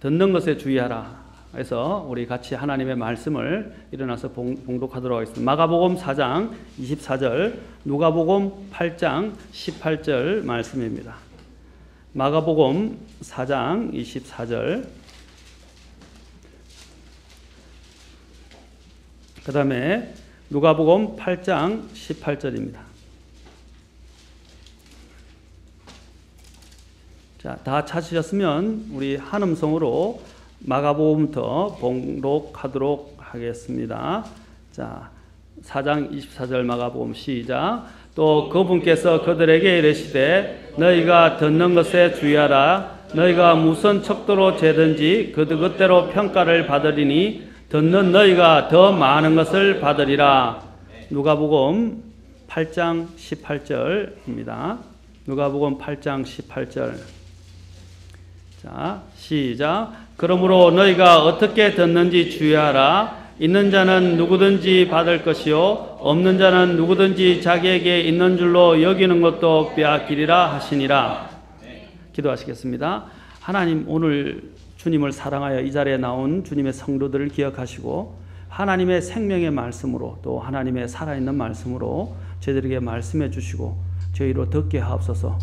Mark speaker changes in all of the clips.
Speaker 1: 듣는 것에 주의하라. 그래서 우리 같이 하나님의 말씀을 일어나서 봉독하도록 하겠습니다. 마가복음 4장 24절, 누가복음 8장 18절 말씀입니다. 마가복음 4장 24절, 그 다음에 누가복음 8장 18절입니다. 자, 다 찾으셨으면 우리 한음성으로 마가복음부터 봉독하도록 하겠습니다. 자, 4장 24절 마가복음 시작. 또 그분께서 그들에게 이르시되 너희가 듣는 것에 주의하라. 너희가 무슨 척도로 재든지 그것대로 평가를 받으리니 듣는 너희가 더 많은 것을 받으리라. 누가복음 8장 18절입니다. 누가복음 8장 18절. 자, 시작. 그러므로 너희가 어떻게 듣는지 주의하라. 있는 자는 누구든지 받을 것이요 없는 자는 누구든지 자기에게 있는 줄로 여기는 것도 빼앗기리라 하시니라. 기도하시겠습니다. 하나님, 오늘 주님을 사랑하여 이 자리에 나온 주님의 성도들을 기억하시고 하나님의 생명의 말씀으로 또 하나님의 살아있는 말씀으로 저희들에게 말씀해 주시고 저희로 듣게 하옵소서.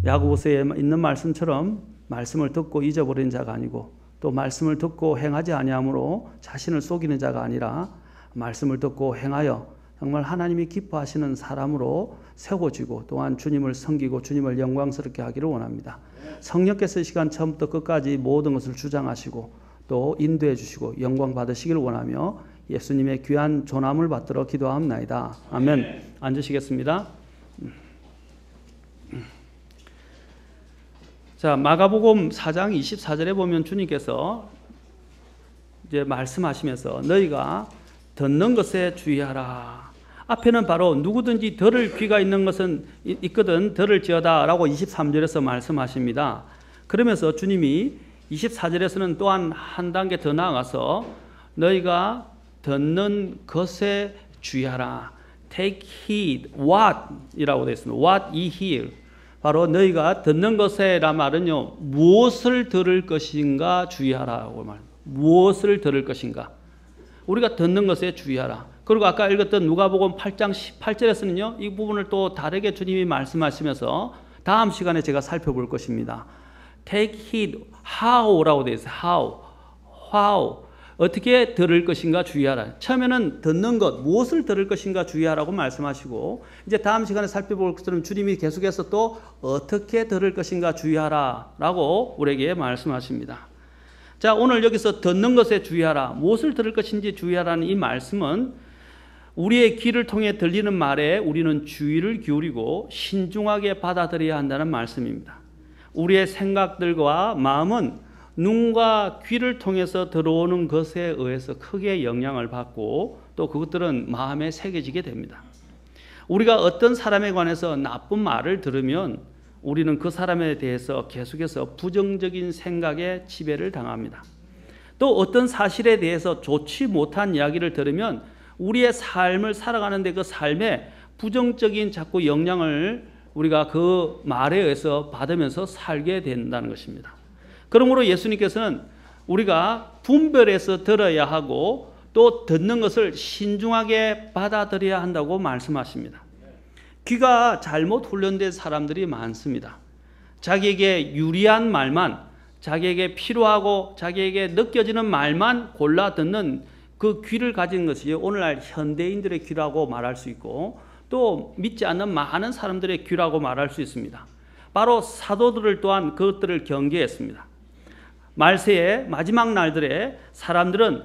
Speaker 1: 야고보서에 있는 말씀처럼 말씀을 듣고 잊어버린 자가 아니고 또 말씀을 듣고 행하지 아니함으로 자신을 속이는 자가 아니라 말씀을 듣고 행하여 정말 하나님이 기뻐하시는 사람으로 세워지고 또한 주님을 섬기고 주님을 영광스럽게 하기를 원합니다. 성령께서 이 시간 처음부터 끝까지 모든 것을 주장하시고 또 인도해 주시고 영광 받으시기를 원하며 예수님의 귀한 존함을 받들어 기도하옵나이다. 아멘. 앉으시겠습니다. 자, 마가복음 4장 24절에 보면 주님께서 이제 말씀하시면서 너희가 듣는 것에 주의하라. 앞에는 바로 누구든지 들을 귀가 있는 것은 있거든 들을지어다 라고 23절에서 말씀하십니다. 그러면서 주님이 24절에서는 또한 한 단계 더 나아가서 너희가 듣는 것에 주의하라. Take heed, what 이라고 되어 있습니다. What ye hear. 바로 너희가 듣는 것에라 말은요, 무엇을 들을 것인가 주의하라고 말합니다. 무엇을 들을 것인가. 우리가 듣는 것에 주의하라. 그리고 아까 읽었던 누가복음 8장 18절에서는요, 이 부분을 또 다르게 주님이 말씀하시면서 다음 시간에 제가 살펴볼 것입니다. Take heed, how라고 되어 있어요. how. 어떻게 들을 것인가 주의하라. 처음에는 듣는 것, 무엇을 들을 것인가 주의하라고 말씀하시고 이제 다음 시간에 살펴볼 것처럼 주님이 계속해서 또 어떻게 들을 것인가 주의하라라고 우리에게 말씀하십니다. 자, 오늘 여기서 듣는 것에 주의하라, 무엇을 들을 것인지 주의하라는 이 말씀은 우리의 귀를 통해 들리는 말에 우리는 주의를 기울이고 신중하게 받아들여야 한다는 말씀입니다. 우리의 생각들과 마음은 눈과 귀를 통해서 들어오는 것에 의해서 크게 영향을 받고 또 그것들은 마음에 새겨지게 됩니다. 우리가 어떤 사람에 관해서 나쁜 말을 들으면 우리는 그 사람에 대해서 계속해서 부정적인 생각에 지배를 당합니다. 또 어떤 사실에 대해서 좋지 못한 이야기를 들으면 우리의 삶을 살아가는데 그 삶에 부정적인 자꾸 영향을 우리가 그 말에 의해서 받으면서 살게 된다는 것입니다. 그러므로 예수님께서는 우리가 분별해서 들어야 하고 또 듣는 것을 신중하게 받아들여야 한다고 말씀하십니다. 귀가 잘못 훈련된 사람들이 많습니다. 자기에게 유리한 말만, 자기에게 필요하고 자기에게 느껴지는 말만 골라 듣는 그 귀를 가진 것이 오늘날 현대인들의 귀라고 말할 수 있고 또 믿지 않는 많은 사람들의 귀라고 말할 수 있습니다. 바로 사도들을 또한 그것들을 경계했습니다. 말세의 마지막 날들에 사람들은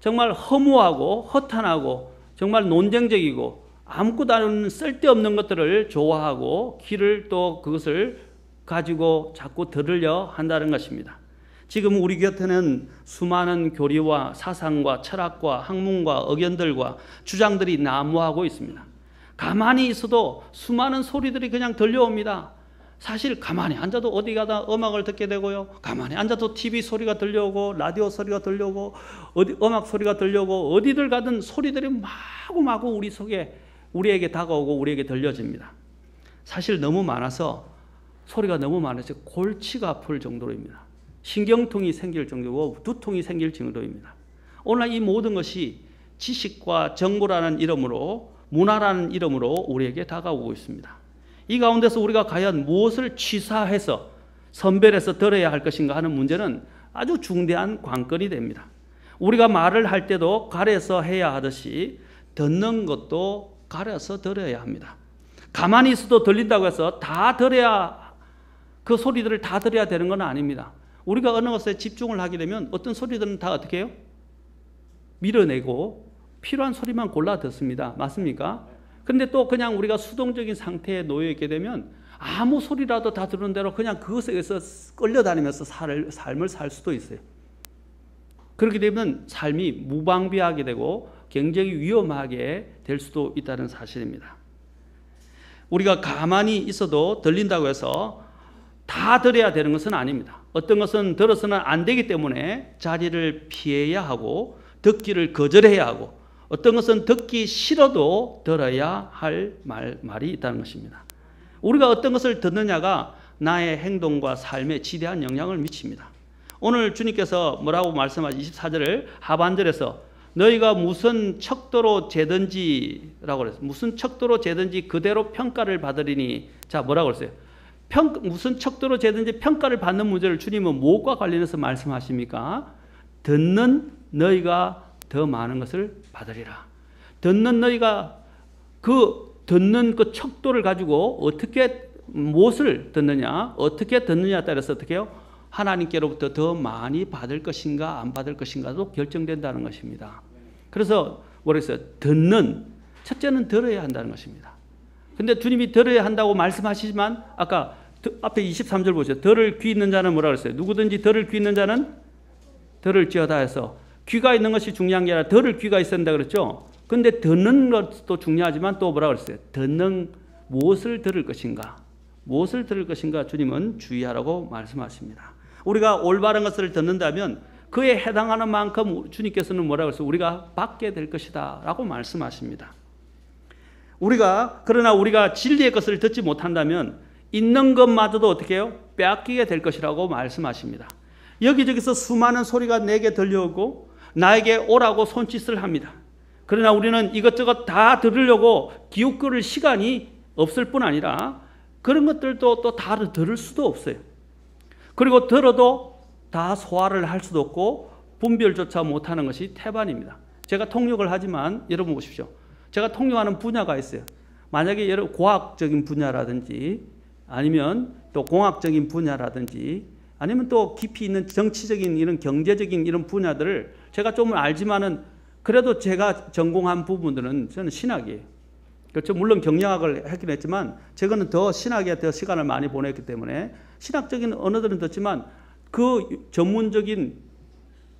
Speaker 1: 정말 허무하고 허탄하고 정말 논쟁적이고 아무것도 아닌 쓸데없는 것들을 좋아하고 귀를 또 그것을 가지고 자꾸 들으려 한다는 것입니다. 지금 우리 곁에는 수많은 교리와 사상과 철학과 학문과 의견들과 주장들이 난무하고 있습니다. 가만히 있어도 수많은 소리들이 그냥 들려옵니다. 사실 가만히 앉아도 어디 가다 음악을 듣게 되고요. 가만히 앉아도 TV 소리가 들려오고 라디오 소리가 들려오고 음악 소리가 들려오고 어디들 가든 소리들이 마구마구 우리 속에 우리에게 다가오고 우리에게 들려집니다. 사실 너무 많아서 소리가 너무 많아서 골치가 아플 정도입니다. 신경통이 생길 정도고 두통이 생길 정도입니다. 오늘 이 모든 것이 지식과 정보라는 이름으로, 문화라는 이름으로 우리에게 다가오고 있습니다. 이 가운데서 우리가 과연 무엇을 취사해서 선별해서 들어야 할 것인가 하는 문제는 아주 중대한 관건이 됩니다. 우리가 말을 할 때도 가려서 해야 하듯이 듣는 것도 가려서 들어야 합니다. 가만히 있어도 들린다고 해서 다 들어야, 그 소리들을 다 들어야 되는 건 아닙니다. 우리가 어느 것에 집중을 하게 되면 어떤 소리들은 다 어떻게 해요? 밀어내고 필요한 소리만 골라 듣습니다. 맞습니까? 근데 또 그냥 우리가 수동적인 상태에 놓여 있게 되면 아무 소리라도 다 들은 대로 그냥 그것에 의해서 끌려다니면서 삶을 살 수도 있어요. 그렇게 되면 삶이 무방비하게 되고 굉장히 위험하게 될 수도 있다는 사실입니다. 우리가 가만히 있어도 들린다고 해서 다 들어야 되는 것은 아닙니다. 어떤 것은 들어서는 안 되기 때문에 자리를 피해야 하고 듣기를 거절해야 하고, 어떤 것은 듣기 싫어도 들어야 할 말이 있다는 것입니다. 우리가 어떤 것을 듣느냐가 나의 행동과 삶에 지대한 영향을 미칩니다. 오늘 주님께서 뭐라고 말씀하시 24절을 하반절에서 너희가 무슨 척도로 재든지라고 그랬어요. 무슨 척도로 재든지 그대로 평가를 받으리니. 자, 뭐라고 그랬어요? 무슨 척도로 재든지 평가를 받는 문제를 주님은 무엇과 관련해서 말씀하십니까? 듣는 너희가 더 많은 것을 받으리라. 듣는 너희가 듣는 그 척도를 가지고 어떻게 무엇을 듣느냐, 어떻게 듣느냐에 따라서 어떻게 해요? 하나님께로부터 더 많이 받을 것인가 안 받을 것인가도 결정된다는 것입니다. 그래서 뭐랬어요? 첫째는 들어야 한다는 것입니다. 근데 주님이 들어야 한다고 말씀하시지만 아까 앞에 23절 보세요. 들을 귀 있는 자는 뭐라 그랬어요? 누구든지 들을 귀 있는 자는 들을지어다 해서 귀가 있는 것이 중요한 게 아니라 들을 귀가 있어야 된다 그랬죠. 근데 듣는 것도 중요하지만 또 뭐라 그랬어요? 무엇을 들을 것인가? 무엇을 들을 것인가 주님은 주의하라고 말씀하십니다. 우리가 올바른 것을 듣는다면 그에 해당하는 만큼 주님께서는 뭐라고 했어요? 우리가 받게 될 것이다 라고 말씀하십니다. 그러나 우리가 진리의 것을 듣지 못한다면 있는 것마저도 어떻게 해요? 빼앗기게 될 것이라고 말씀하십니다. 여기저기서 수많은 소리가 내게 들려오고 나에게 오라고 손짓을 합니다. 그러나 우리는 이것저것 다 들으려고 기웃거릴 시간이 없을 뿐 아니라 그런 것들도 또 다 들을 수도 없어요. 그리고 들어도 다 소화를 할 수도 없고 분별조차 못하는 것이 태반입니다. 제가 통역을 하지만 여러분 보십시오. 제가 통역하는 분야가 있어요. 만약에 여러분 과학적인 분야라든지 아니면 또 공학적인 분야라든지 아니면 또 깊이 있는 정치적인 이런 경제적인 이런 분야들을 제가 좀 알지만은 그래도 제가 전공한 부분들은 저는 신학이에요. 그렇죠. 물론 경영학을 했긴 했지만 저거는 더 신학에 더 시간을 많이 보냈기 때문에 신학적인 언어들은 듣지만 그 전문적인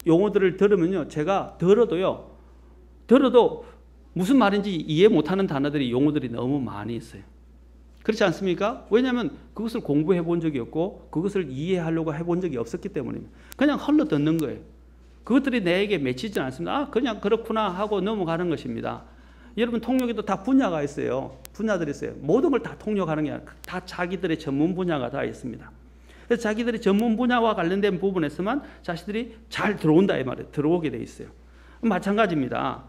Speaker 1: 용어들을 들으면요. 제가 들어도 무슨 말인지 이해 못하는 단어들이 용어들이 너무 많이 있어요. 그렇지 않습니까? 왜냐하면 그것을 공부해 본 적이 없고 그것을 이해하려고 해본 적이 없었기 때문입니다. 그냥 흘러 듣는 거예요. 그것들이 내게 맺히지 않습니다. 그냥 그렇구나 하고 넘어가는 것입니다. 여러분 통역에도 다 분야가 있어요. 분야들이 있어요. 모든 걸 다 통역하는 게 아니라 다 자기들의 전문 분야가 다 있습니다. 그래서 자기들의 전문 분야와 관련된 부분에서만 자신들이 잘 들어온다 이 말이에요. 들어오게 돼 있어요. 마찬가지입니다.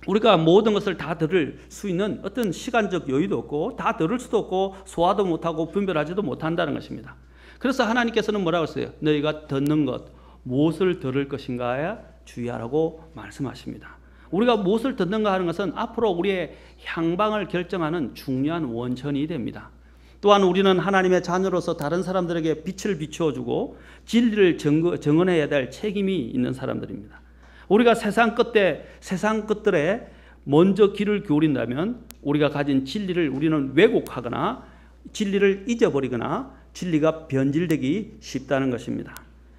Speaker 1: 우리가 모든 것을 다 들을 수 있는 어떤 시간적 여유도 없고 다 들을 수도 없고 소화도 못하고 분별하지도 못한다는 것입니다. 그래서 하나님께서는 뭐라고 했어요? 너희가 듣는 것, 무엇을 들을 것인가에 주의하라고 말씀하십니다. 우리가 무엇을 듣는가 하는 것은 앞으로 우리의 향방을 결정하는 중요한 원천이 됩니다. 또한 우리는 하나님의 자녀로서 다른 사람들에게 빛을 비추어주고 진리를 증언해야 될 책임이 있는 사람들입니다. 우리가 세상 끝들에 먼저 귀를 기울인다면 우리가 가진 진리를 우리는 왜곡하거나 진리를 잊어버리거나 진리가 변질되기 쉽다는 것입니다.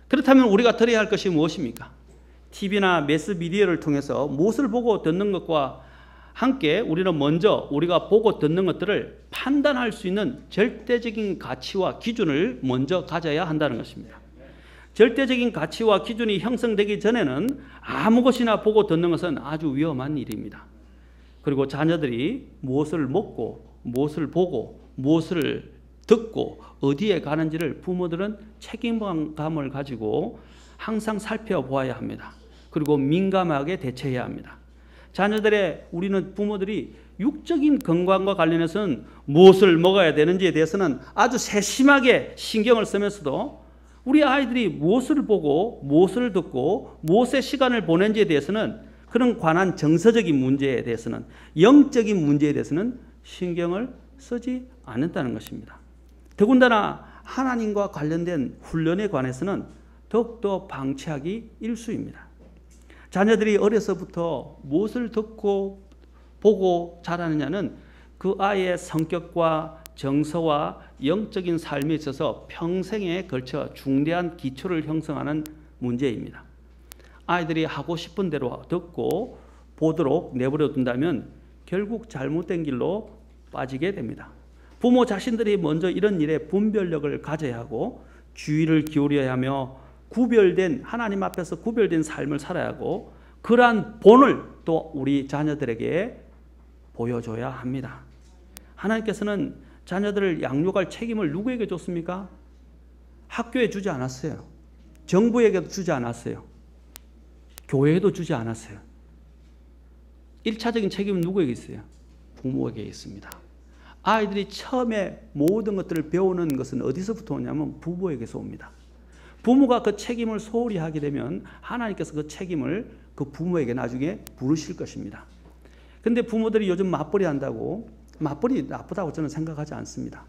Speaker 1: 그렇다면 우리가 들어야 할 것이 무엇입니까? TV나 매스미디어를 통해서 무엇을 보고 듣는 것과 함께 우리는 먼저 우리가 보고 듣는 것들을 판단할 수 있는 절대적인 가치와 기준을 먼저 가져야 한다는 것입니다. 절대적인 가치와 기준이 형성되기 전에는 아무 것이나 보고 듣는 것은 아주 위험한 일입니다. 그리고 자녀들이 무엇을 먹고 무엇을 보고 무엇을 듣고 어디에 가는지를 부모들은 책임감을 가지고 항상 살펴보아야 합니다. 그리고 민감하게 대처해야 합니다. 우리는 부모들이 육적인 건강과 관련해서는 무엇을 먹어야 되는지에 대해서는 아주 세심하게 신경을 쓰면서도 우리 아이들이 무엇을 보고 무엇을 듣고 무엇의 시간을 보낸지에 대해서는 그런 관한 정서적인 문제에 대해서는 영적인 문제에 대해서는 신경을 쓰지 않는다는 것입니다. 더군다나 하나님과 관련된 훈련에 관해서는 더욱더 방치하기 일쑤입니다. 자녀들이 어려서부터 무엇을 듣고 보고 자라느냐는 그 아이의 성격과 정서와 영적인 삶에 있어서 평생에 걸쳐 중대한 기초를 형성하는 문제입니다. 아이들이 하고 싶은 대로 듣고 보도록 내버려 둔다면 결국 잘못된 길로 빠지게 됩니다. 부모 자신들이 먼저 이런 일에 분별력을 가져야 하고 주의를 기울여야 하며 하나님 앞에서 구별된 삶을 살아야 하고 그러한 본을 또 우리 자녀들에게 보여줘야 합니다. 하나님께서는 자녀들을 양육할 책임을 누구에게 줬습니까? 학교에 주지 않았어요. 정부에게도 주지 않았어요. 교회에도 주지 않았어요. 1차적인 책임은 누구에게 있어요? 부모에게 있습니다. 아이들이 처음에 모든 것들을 배우는 것은 어디서부터 오냐면 부모에게서 옵니다. 부모가 그 책임을 소홀히 하게 되면 하나님께서 그 책임을 그 부모에게 나중에 부르실 것입니다. 그런데 부모들이 요즘 맞벌이 한다고, 맞벌이 나쁘다고 저는 생각하지 않습니다.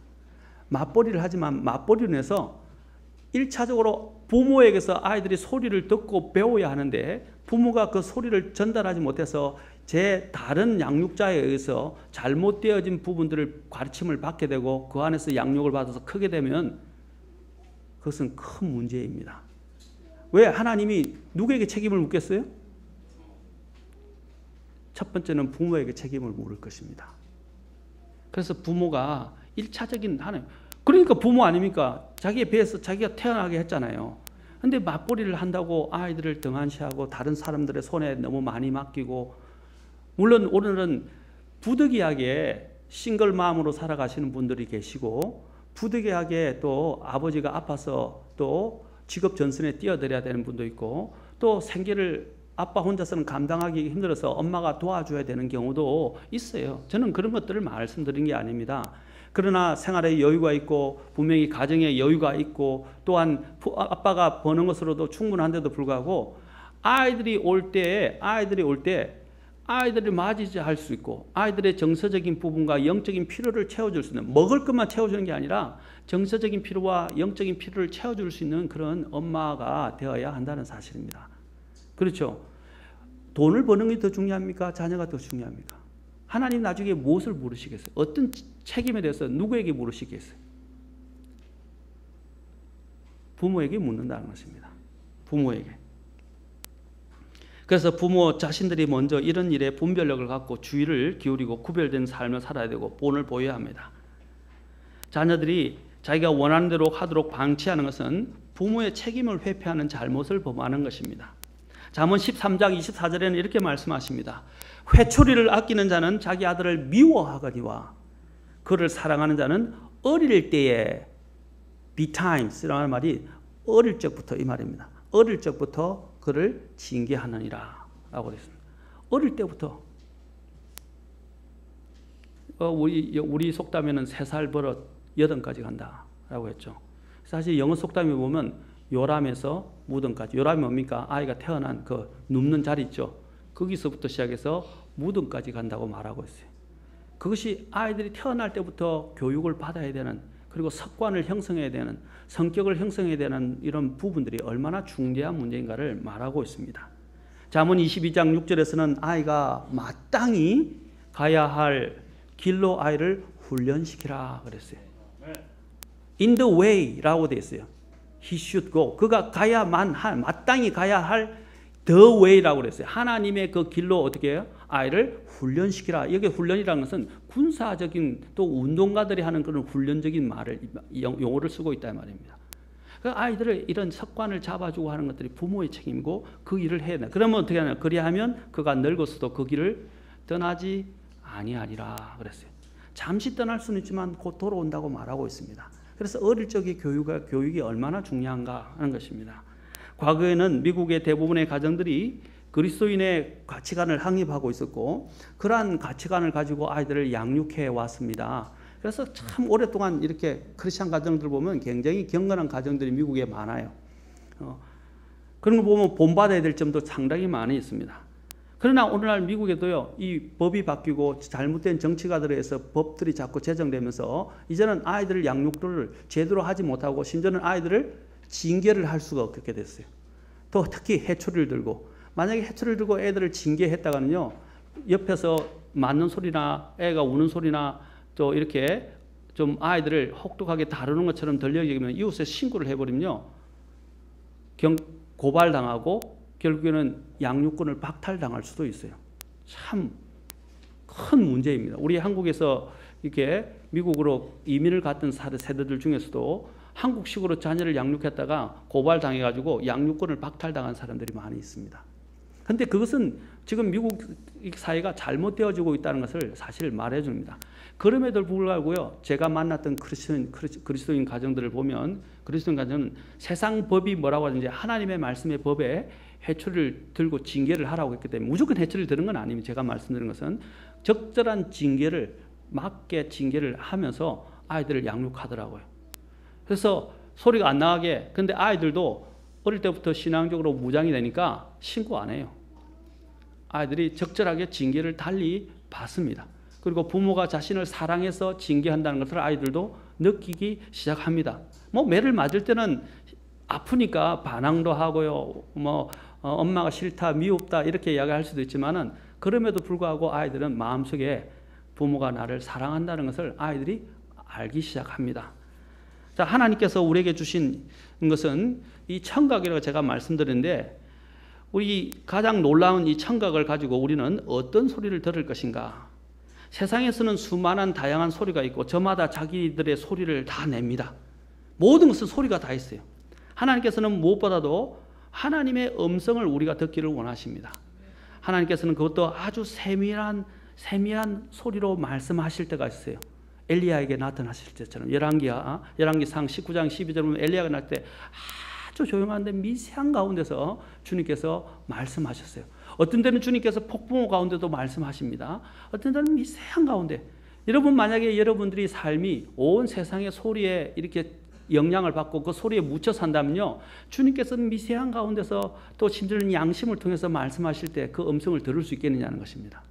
Speaker 1: 맞벌이를 하지만 맞벌이로 인해서 1차적으로 부모에게서 아이들이 소리를 듣고 배워야 하는데 부모가 그 소리를 전달하지 못해서 다른 양육자에 의해서 잘못되어진 부분들을 가르침을 받게 되고 그 안에서 양육을 받아서 크게 되면 그것은 큰 문제입니다. 왜 하나님이 누구에게 책임을 묻겠어요? 첫 번째는 부모에게 책임을 물을 것입니다. 그래서 부모가 1차적인 하나님, 그러니까 부모 아닙니까? 자기의 배에서 자기가 태어나게 했잖아요. 근데 맞벌이를 한다고 아이들을 등한시하고 다른 사람들의 손에 너무 많이 맡기고, 물론 오늘은 부득이하게 싱글 마음으로 살아가시는 분들이 계시고 부득이하게 또 아버지가 아파서 또 직업 전선에 뛰어들어야 되는 분도 있고 또 생계를 아빠 혼자서는 감당하기 힘들어서 엄마가 도와줘야 되는 경우도 있어요. 저는 그런 것들을 말씀드린 게 아닙니다. 그러나 생활에 여유가 있고 분명히 가정에 여유가 있고 또한 아빠가 버는 것으로도 충분한데도 불구하고 아이들이 올 때 아이들을 맞이할 수 있고 아이들의 정서적인 부분과 영적인 필요를 채워줄 수 있는, 먹을 것만 채워주는 게 아니라 정서적인 필요와 영적인 필요를 채워줄 수 있는 그런 엄마가 되어야 한다는 사실입니다. 그렇죠? 돈을 버는 게 더 중요합니까? 자녀가 더 중요합니까? 하나님 나중에 무엇을 물으시겠어요? 어떤 책임에 대해서 누구에게 물으시겠어요? 부모에게 묻는다는 것입니다. 부모에게. 그래서 부모 자신들이 먼저 이런 일에 분별력을 갖고 주의를 기울이고 구별된 삶을 살아야 되고 본을 보여야 합니다. 자녀들이 자기가 원하는 대로 하도록 방치하는 것은 부모의 책임을 회피하는 잘못을 범하는 것입니다. 잠언 13장 24절에는 이렇게 말씀하십니다. 회초리를 아끼는 자는 자기 아들을 미워하거니와 그를 사랑하는 자는 어릴 때에 betimes라는 말이 어릴 적부터 이 말입니다. 어릴 적부터 그를 징계하느니라 라고 그랬습니다. 어릴 때부터 우리 속담에는 3살 버릇 8까지 간다 라고 했죠. 사실 영어 속담에 보면 요람에서 무덤까지, 요람이 뭡니까? 아이가 태어난 그 눕는 자리 있죠. 거기서부터 시작해서 무덤까지 간다고 말하고 있어요. 그것이 아이들이 태어날 때부터 교육을 받아야 되는, 그리고 습관을 형성해야 되는, 성격을 형성해야 되는 이런 부분들이 얼마나 중대한 문제인가를 말하고 있습니다. 잠언 22장 6절에서는 아이가 마땅히 가야 할 길로 아이를 훈련시키라 그랬어요. In the way라고 되어 있어요. He should go. 그가 가야만 할, 마땅히 가야 할 the way라고 그랬어요. 하나님의 그 길로 어떻게 해요? 아이를 훈련시키라. 여기 훈련이라는 것은 군사적인 또 운동가들이 하는 그런 훈련적인 말을, 용어를 쓰고 있다 말입니다. 그 아이들을 이런 습관을 잡아주고 하는 것들이 부모의 책임이고 그 일을 해야 돼. 그러면 어떻게 하냐? 그리하면 그가 늙었어도 그 길을 떠나지 아니하리라 그랬어요. 잠시 떠날 수는 있지만 곧 돌아온다고 말하고 있습니다. 그래서 어릴 적의 교육이 얼마나 중요한가 하는 것입니다. 과거에는 미국의 대부분의 가정들이 그리스도인의 가치관을 확립하고 있었고 그러한 가치관을 가지고 아이들을 양육해 왔습니다. 그래서 참 오랫동안 이렇게 크리스찬 가정들 보면 굉장히 경건한 가정들이 미국에 많아요. 그런 거 보면 본받아야 될 점도 상당히 많이 있습니다. 그러나 오늘날 미국에도요, 이 법이 바뀌고 잘못된 정치가들에 의해서 법들이 자꾸 제정되면서 이제는 아이들 양육을 제대로 하지 못하고 심지어는 아이들을 징계를 할 수가 없게 됐어요. 또 특히 해초리를 들고, 만약에 해초리를 들고 애들을 징계했다가는요, 옆에서 맞는 소리나 애가 우는 소리나 또 이렇게 좀 아이들을 혹독하게 다루는 것처럼 들려지면 이웃에 신고를 해버리면요, 고발당하고 결국에는 양육권을 박탈당할 수도 있어요. 참 큰 문제입니다. 우리 한국에서 이렇게 미국으로 이민을 갔던 세대들 중에서도 한국식으로 자녀를 양육했다가 고발당해가지고 양육권을 박탈당한 사람들이 많이 있습니다. 그런데 그것은 지금 미국 사회가 잘못되어지고 있다는 것을 사실 말해줍니다. 그럼에도 불구하고요, 제가 만났던 그리스도인 가정들을 보면 그리스도인 가정은 세상 법이 뭐라고 하든지 하나님의 말씀의 법에 해초리를 들고 징계를 하라고 했기 때문에 무조건 해초리를 드는 건 아닙니다. 제가 말씀드린 것은 적절한 징계를 맞게 징계를 하면서 아이들을 양육하더라고요. 그래서 소리가 안 나게, 근데 아이들도 어릴 때부터 신앙적으로 무장이 되니까 신고 안 해요. 아이들이 적절하게 징계를 달리 받습니다. 그리고 부모가 자신을 사랑해서 징계한다는 것을 아이들도 느끼기 시작합니다. 뭐 매를 맞을 때는 아프니까 반항도 하고요. 엄마가 싫다, 미웁다 이렇게 이야기할 수도 있지만은 그럼에도 불구하고 아이들은 마음속에 부모가 나를 사랑한다는 것을 아이들이 알기 시작합니다. 자, 하나님께서 우리에게 주신 것은 이 청각이라고 제가 말씀드렸는데, 우리 가장 놀라운 이 청각을 가지고 우리는 어떤 소리를 들을 것인가? 세상에서는 수많은 다양한 소리가 있고 저마다 자기들의 소리를 다 냅니다. 모든 것은 소리가 다 있어요. 하나님께서는 무엇보다도 하나님의 음성을 우리가 듣기를 원하십니다. 하나님께서는 그것도 아주 세밀한 소리로 말씀하실 때가 있어요. 엘리야에게 나타나실 때처럼 열왕기상 19장 12절 보면 엘리야가 날 때 아주 조용한데 미세한 가운데서 주님께서 말씀하셨어요. 어떤 때는 주님께서 폭풍우 가운데도 말씀하십니다. 어떤 때는 미세한 가운데. 여러분, 만약에 여러분들이 삶이 온 세상의 소리에 이렇게 영향을 받고 그 소리에 묻혀 산다면요, 주님께서는 미세한 가운데서 또 심지어는 양심을 통해서 말씀하실 때 그 음성을 들을 수 있겠느냐는 것입니다.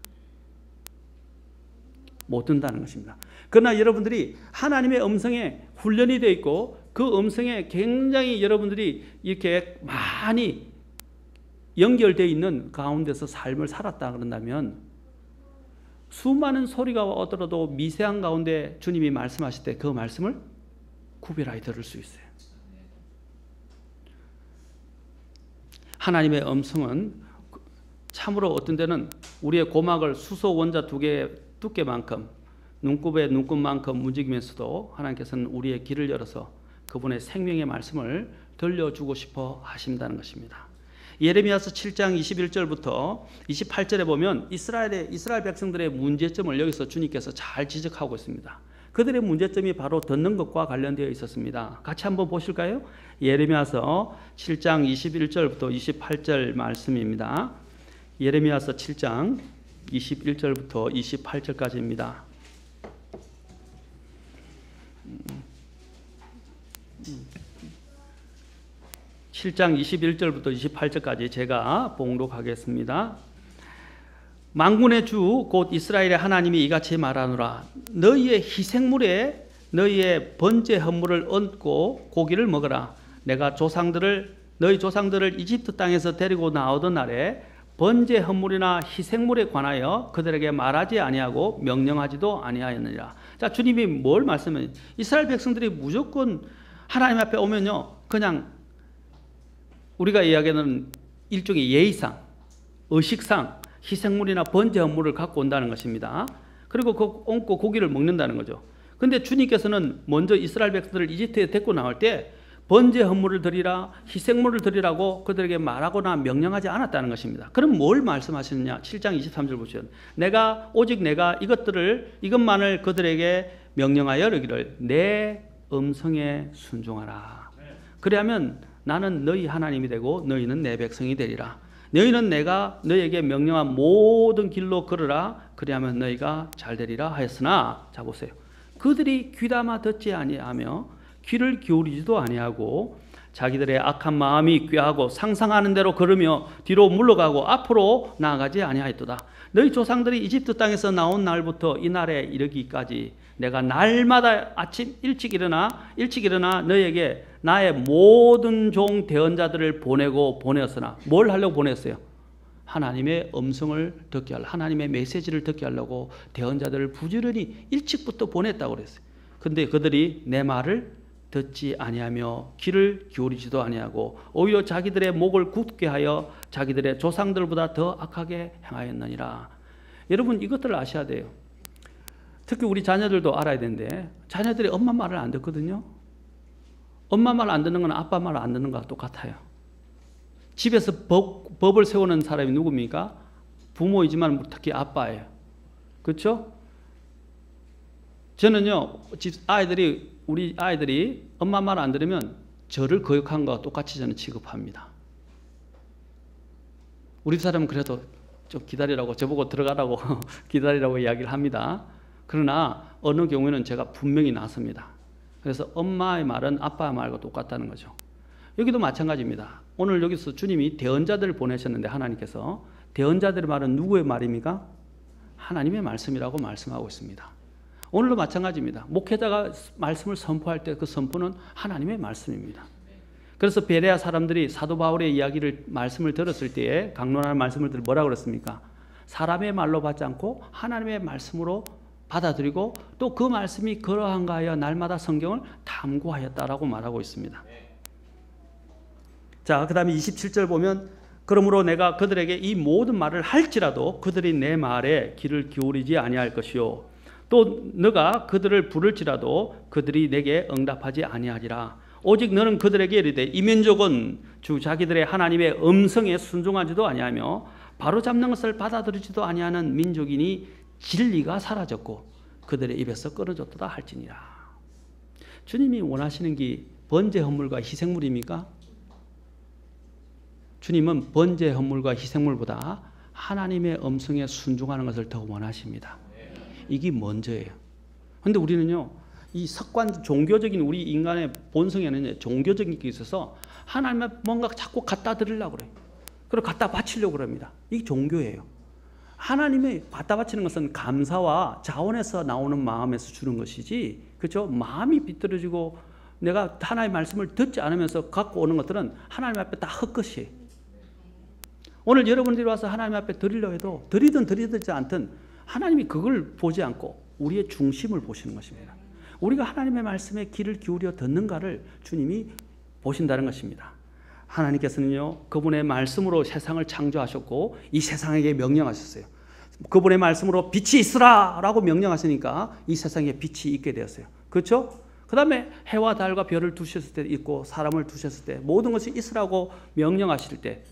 Speaker 1: 못 듣는다는 것입니다. 그러나 여러분들이 하나님의 음성에 훈련이 되어 있고 그 음성에 굉장히 여러분들이 이렇게 많이 연결되어 있는 가운데서 삶을 살았다 그런다면 수많은 소리가 오더라도 미세한 가운데 주님이 말씀하실 때 그 말씀을 구별하여 들을 수 있어요. 하나님의 음성은 참으로 어떤 때는 우리의 고막을 수소 원자 2개 두께만큼, 눈곱의 눈곱만큼 움직이면서도 하나님께서는 우리의 길을 열어서 그분의 생명의 말씀을 들려주고 싶어 하신다는 것입니다. 예레미야서 7장 21절부터 28절에 보면 이스라엘 백성들의 문제점을 여기서 주님께서 잘 지적하고 있습니다. 그들의 문제점이 바로 듣는 것과 관련되어 있었습니다. 같이 한번 보실까요? 예레미야서 7장 21절부터 28절 말씀입니다. 예레미야서 7장 21절부터 28절까지입니다. (7장 21절부터 28절까지) 제가 봉독하겠습니다. 만군의 주 곧 이스라엘의 하나님이 이같이 말하노라. 너희의 희생물에 너희의 번제 헌물을 얹고 고기를 먹어라. 내가 너희 조상들을 이집트 땅에서 데리고 나오던 날에 번제 헌물이나 희생물에 관하여 그들에게 말하지 아니하고 명령하지도 아니하였느니라. 자, 주님이 뭘 말씀해요? 이스라엘 백성들이 무조건 하나님 앞에 오면요, 그냥 우리가 이야기하는 일종의 예의상, 의식상 희생물이나 번제 헌물을 갖고 온다는 것입니다. 그리고 그 얹고 고기를 먹는다는 거죠. 그런데 주님께서는 먼저 이스라엘 백성들을 이집트에 데리고 나올 때 번제 헌물을 드리라, 희생물을 드리라고 그들에게 말하거나 명령하지 않았다는 것입니다. 그럼 뭘 말씀하시느냐? 7장 23절 보시면 오직 내가 이것만을 그들에게 명령하여 이르기를 내 음성에 순종하라. 그래야면 나는 너희 하나님이 되고 너희는 내 백성이 되리라. 너희는 내가 너희에게 명령한 모든 길로 걸으라. 그리하면 너희가 잘 되리라 하였으나, 자 보세요. 그들이 귀담아 듣지 아니하며 귀를 기울이지도 아니하고 자기들의 악한 마음이 꾀하고 상상하는 대로 걸으며 뒤로 물러가고 앞으로 나아가지 아니하였도다. 너희 조상들이 이집트 땅에서 나온 날부터 이 날에 이르기까지 내가 날마다 아침 일찍 일어나 너희에게 나의 모든 종 대언자들을 보내었으나 뭘 하려고 보냈어요? 하나님의 음성을 듣게 하려고, 하나님의 메시지를 듣게 하려고 대언자들을 부지런히 일찍부터 보냈다고 그랬어요. 근데 그들이 내 말을 듣지 아니하며 귀를 기울이지도 아니하고 오히려 자기들의 목을 굳게 하여 자기들의 조상들보다 더 악하게 행하였느니라. 여러분, 이것들을 아셔야 돼요. 특히 우리 자녀들도 알아야 되는데, 자녀들이 엄마 말을 안 듣거든요. 엄마 말 안 듣는 건 아빠 말 안 듣는 거와 똑같아요. 집에서 법을 세우는 사람이 누굽니까? 부모이지만 특히 아빠예요. 그렇죠? 저는요, 우리 아이들이 엄마 말 안 들으면 저를 거역한 것과 똑같이 저는 취급합니다. 우리 사람은 그래도 좀 기다리라고, 저보고 들어가라고 기다리라고 이야기를 합니다. 그러나 어느 경우에는 제가 분명히 나섭니다. 그래서 엄마의 말은 아빠의 말과 똑같다는 거죠. 여기도 마찬가지입니다. 오늘 여기서 주님이 대언자들을 보내셨는데, 하나님께서 대언자들의 말은 누구의 말입니까? 하나님의 말씀이라고 말씀하고 있습니다. 오늘도 마찬가지입니다. 목회자가 말씀을 선포할 때 그 선포는 하나님의 말씀입니다. 그래서 베레아 사람들이 사도 바울의 말씀을 들었을 때에, 강론하는 말씀을 들어 뭐라고 그랬습니까? 사람의 말로 받지 않고 하나님의 말씀으로 받아들이고 또 그 말씀이 그러한가 하여 날마다 성경을 탐구하였다라고 말하고 있습니다. 자, 그 다음에 27절 보면, 그러므로 내가 그들에게 이 모든 말을 할지라도 그들이 내 말에 귀를 기울이지 아니할 것이요, 또 너가 그들을 부를지라도 그들이 내게 응답하지 아니하리라. 오직 너는 그들에게 이르되 이 민족은 주 자기들의 하나님의 음성에 순종하지도 아니하며 바로잡는 것을 받아들이지도 아니하는 민족이니 진리가 사라졌고 그들의 입에서 끊어졌도다 할지니라. 주님이 원하시는 게 번제 헌물과 희생물입니까? 주님은 번제 헌물과 희생물보다 하나님의 음성에 순종하는 것을 더 원하십니다. 이게 먼저예요. 그런데 우리는요, 이 종교적인 우리 인간의 본성에는 종교적인 게 있어서 하나님의 뭔가 자꾸 갖다 드리려고 그래요. 그리고 갖다 바치려고 그럽니다. 이게 종교예요. 하나님의 갖다 바치는 것은 감사와 자원에서 나오는 마음에서 주는 것이지, 그렇죠? 마음이 비뚤어지고 내가 하나님의 말씀을 듣지 않으면서 갖고 오는 것들은 하나님 앞에 다 헛것이에요. 오늘 여러분들이 와서 하나님 앞에 드리려 해도 드리든 드리지 않든 하나님이 그걸 보지 않고 우리의 중심을 보시는 것입니다. 우리가 하나님의 말씀에 귀를 기울여 듣는가를 주님이 보신다는 것입니다. 하나님께서는요, 그분의 말씀으로 세상을 창조하셨고 이 세상에게 명령하셨어요. 그분의 말씀으로 빛이 있으라 라고 명령하시니까 이 세상에 빛이 있게 되었어요. 그렇죠? 그 다음에 해와 달과 별을 두셨을 때 있고 사람을 두셨을 때 모든 것이 있으라고 명령하실 때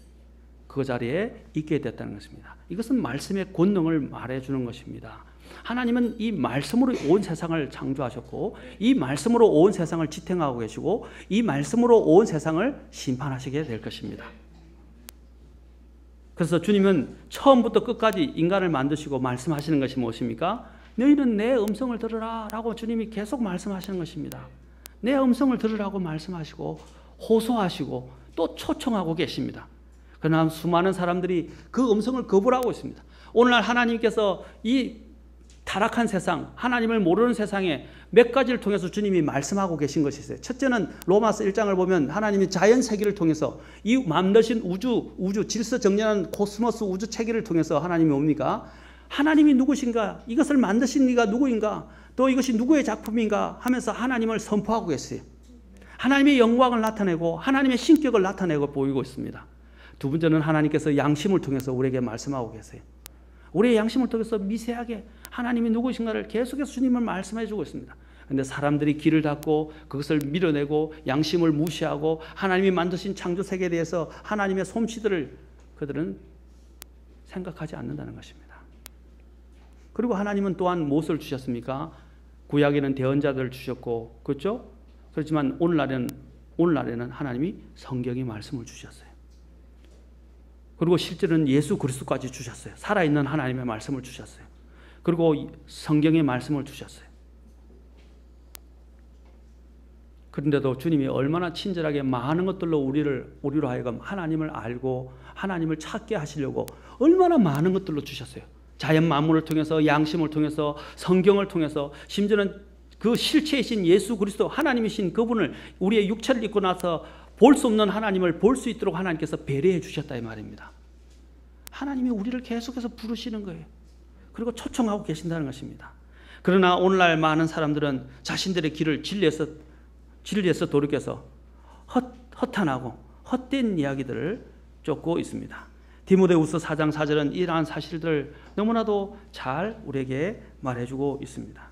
Speaker 1: 그 자리에 있게 됐다는 것입니다. 이것은 말씀의 권능을 말해주는 것입니다. 하나님은 이 말씀으로 온 세상을 창조하셨고 이 말씀으로 온 세상을 지탱하고 계시고 이 말씀으로 온 세상을 심판하시게 될 것입니다. 그래서 주님은 처음부터 끝까지 인간을 만드시고 말씀하시는 것이 무엇입니까? 너희는 내 음성을 들으라 라고 주님이 계속 말씀하시는 것입니다. 내 음성을 들으라고 말씀하시고 호소하시고 또 초청하고 계십니다. 그러나 수많은 사람들이 그 음성을 거부하고 있습니다. 오늘날 하나님께서 이 타락한 세상, 하나님을 모르는 세상에 몇 가지를 통해서 주님이 말씀하고 계신 것이 있어요. 첫째는 로마서 1장을 보면 하나님이 자연 세계를 통해서 이 만드신 우주 질서 정연한 코스모스 우주 체계를 통해서 하나님이 뭡니까? 하나님이 누구신가? 이것을 만드신 이가 누구인가? 또 이것이 누구의 작품인가? 하면서 하나님을 선포하고 계세요. 하나님의 영광을 나타내고 하나님의 신격을 나타내고 보이고 있습니다. 두 번째는 하나님께서 양심을 통해서 우리에게 말씀하고 계세요. 우리의 양심을 통해서 미세하게 하나님이 누구신가를 계속해서 주님을 말씀해 주고 있습니다. 그런데 사람들이 귀를 닫고 그것을 밀어내고 양심을 무시하고 하나님이 만드신 창조 세계에 대해서 하나님의 솜씨들을 그들은 생각하지 않는다는 것입니다. 그리고 하나님은 또한 무엇을 주셨습니까? 구약에는 대언자들을 주셨고, 그렇죠? 그렇지만 오늘날에는 하나님이 성경의 말씀을 주셨어요. 그리고 실제로는 예수 그리스도까지 주셨어요. 살아있는 하나님의 말씀을 주셨어요. 그리고 성경의 말씀을 주셨어요. 그런데도 주님이 얼마나 친절하게 많은 것들로 우리로 하여금 하나님을 알고 하나님을 찾게 하시려고 얼마나 많은 것들로 주셨어요. 자연 만물을 통해서, 양심을 통해서, 성경을 통해서, 심지어는 그 실체이신 예수 그리스도 하나님이신 그분을 우리의 육체를 입고 나서 볼 수 없는 하나님을 볼 수 있도록 하나님께서 배려해 주셨다 이 말입니다. 하나님이 우리를 계속해서 부르시는 거예요. 그리고 초청하고 계신다는 것입니다. 그러나 오늘날 많은 사람들은 자신들의 길을 진리에서 돌이켜서 허탄하고 헛된 이야기들을 쫓고 있습니다. 디모데후서 4장 4절은 이러한 사실들을 너무나도 잘 우리에게 말해주고 있습니다.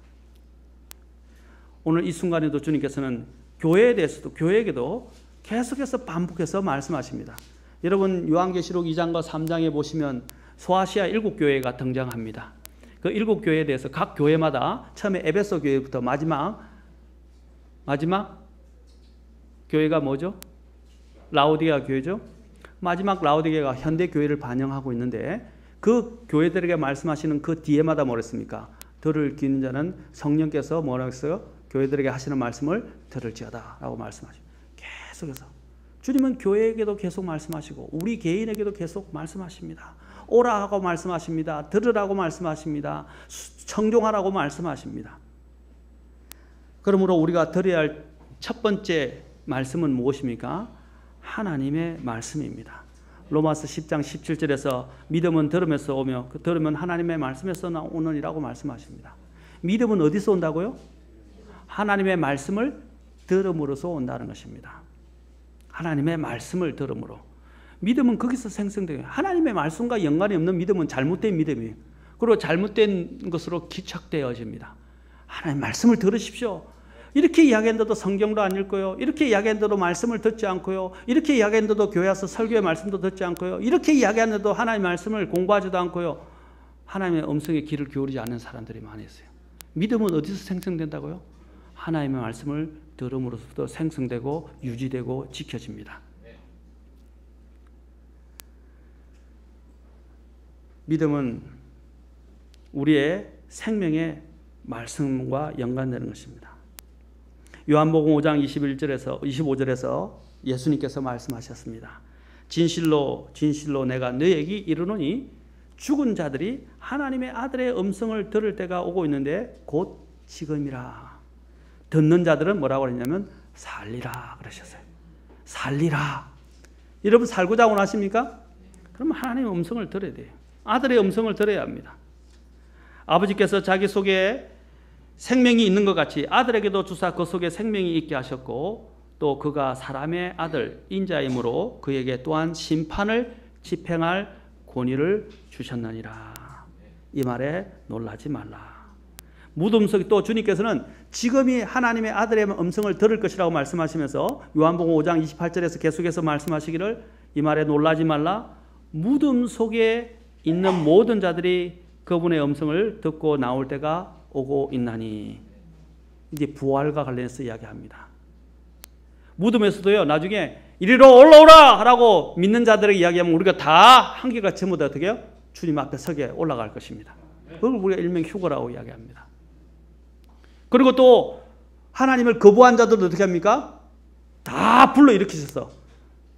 Speaker 1: 오늘 이 순간에도 주님께서는 교회에 대해서도 교회에게도 계속해서 반복해서 말씀하십니다. 여러분 요한계시록 2장과 3장에 보시면 소아시아 7교회가 등장합니다. 그 7교회에 대해서 각 교회마다 처음에 에베소 교회부터 마지막 교회가 뭐죠? 라오디게아 교회죠. 마지막 라오디게아가 현대 교회를 반영하고 있는데 그 교회들에게 말씀하시는 그 뒤에마다 뭐랬습니까? 들을 귀는 자는 성령께서 뭐라고 했어요? 교회들에게 하시는 말씀을 들을지어다 라고 말씀하십니다. 계속해서 주님은 교회에게도 계속 말씀하시고 우리 개인에게도 계속 말씀하십니다. 오라 하고 말씀하십니다. 들으라고 말씀하십니다. 청종하라고 말씀하십니다. 그러므로 우리가 들어야 할 첫 번째 말씀은 무엇입니까? 하나님의 말씀입니다. 로마서 10장 17절에서 믿음은 들음에서 오며 그 들으면 하나님의 말씀에서 나오느니라고 말씀하십니다. 믿음은 어디서 온다고요? 하나님의 말씀을 들음으로써 온다는 것입니다. 하나님의 말씀을 들음으로. 믿음은 거기서 생성돼요. 하나님의 말씀과 연관이 없는 믿음은 잘못된 믿음이에요. 그리고 잘못된 것으로 기착되어집니다. 하나님의 말씀을 들으십시오. 이렇게 이야기했는데도 성경도 안 읽고요. 이렇게 이야기했는데도 말씀을 듣지 않고요. 이렇게 이야기했는데도 교회 와서 설교의 말씀도 듣지 않고요. 이렇게 이야기했는데도 하나님의 말씀을 공부하지도 않고요. 하나님의 음성에 귀를 기울이지 않는 사람들이 많이 있어요. 믿음은 어디서 생성된다고요? 하나님의 말씀을 들음으로부터 생성되고 유지되고 지켜집니다. 믿음은 우리의 생명의 말씀과 연관되는 것입니다. 요한복음 5장 25절에서 예수님께서 말씀하셨습니다. 진실로 진실로 내가 너희에게 이르노니 죽은 자들이 하나님의 아들의 음성을 들을 때가 오고 있는데 곧 지금이라. 듣는 자들은 뭐라고 했냐면 살리라 그러셨어요. 살리라. 여러분 살고자 원하십니까? 그러면 하나님의 음성을 들어야 돼요. 아들의 음성을 들어야 합니다. 아버지께서 자기 속에 생명이 있는 것 같이 아들에게도 주사 그 속에 생명이 있게 하셨고 또 그가 사람의 아들 인자이므로 그에게 또한 심판을 집행할 권위를 주셨느니라. 이 말에 놀라지 말라. 무덤 속에 또 주님께서는 지금이 하나님의 아들의 음성을 들을 것이라고 말씀하시면서 요한복음 5장 28절에서 계속해서 말씀하시기를 이 말에 놀라지 말라. 무덤 속에 있는 모든 자들이 그분의 음성을 듣고 나올 때가 오고 있나니. 이제 부활과 관련해서 이야기합니다. 무덤에서도요 나중에 이리로 올라오라 하라고 믿는 자들에게 이야기하면 우리가 다 한결같이 전부 다 어떻게 해요? 주님 앞에 서게 올라갈 것입니다. 그걸 우리가 일명 휴거라고 이야기합니다. 그리고 또 하나님을 거부한 자들도 어떻게 합니까? 다 불러일으키셔서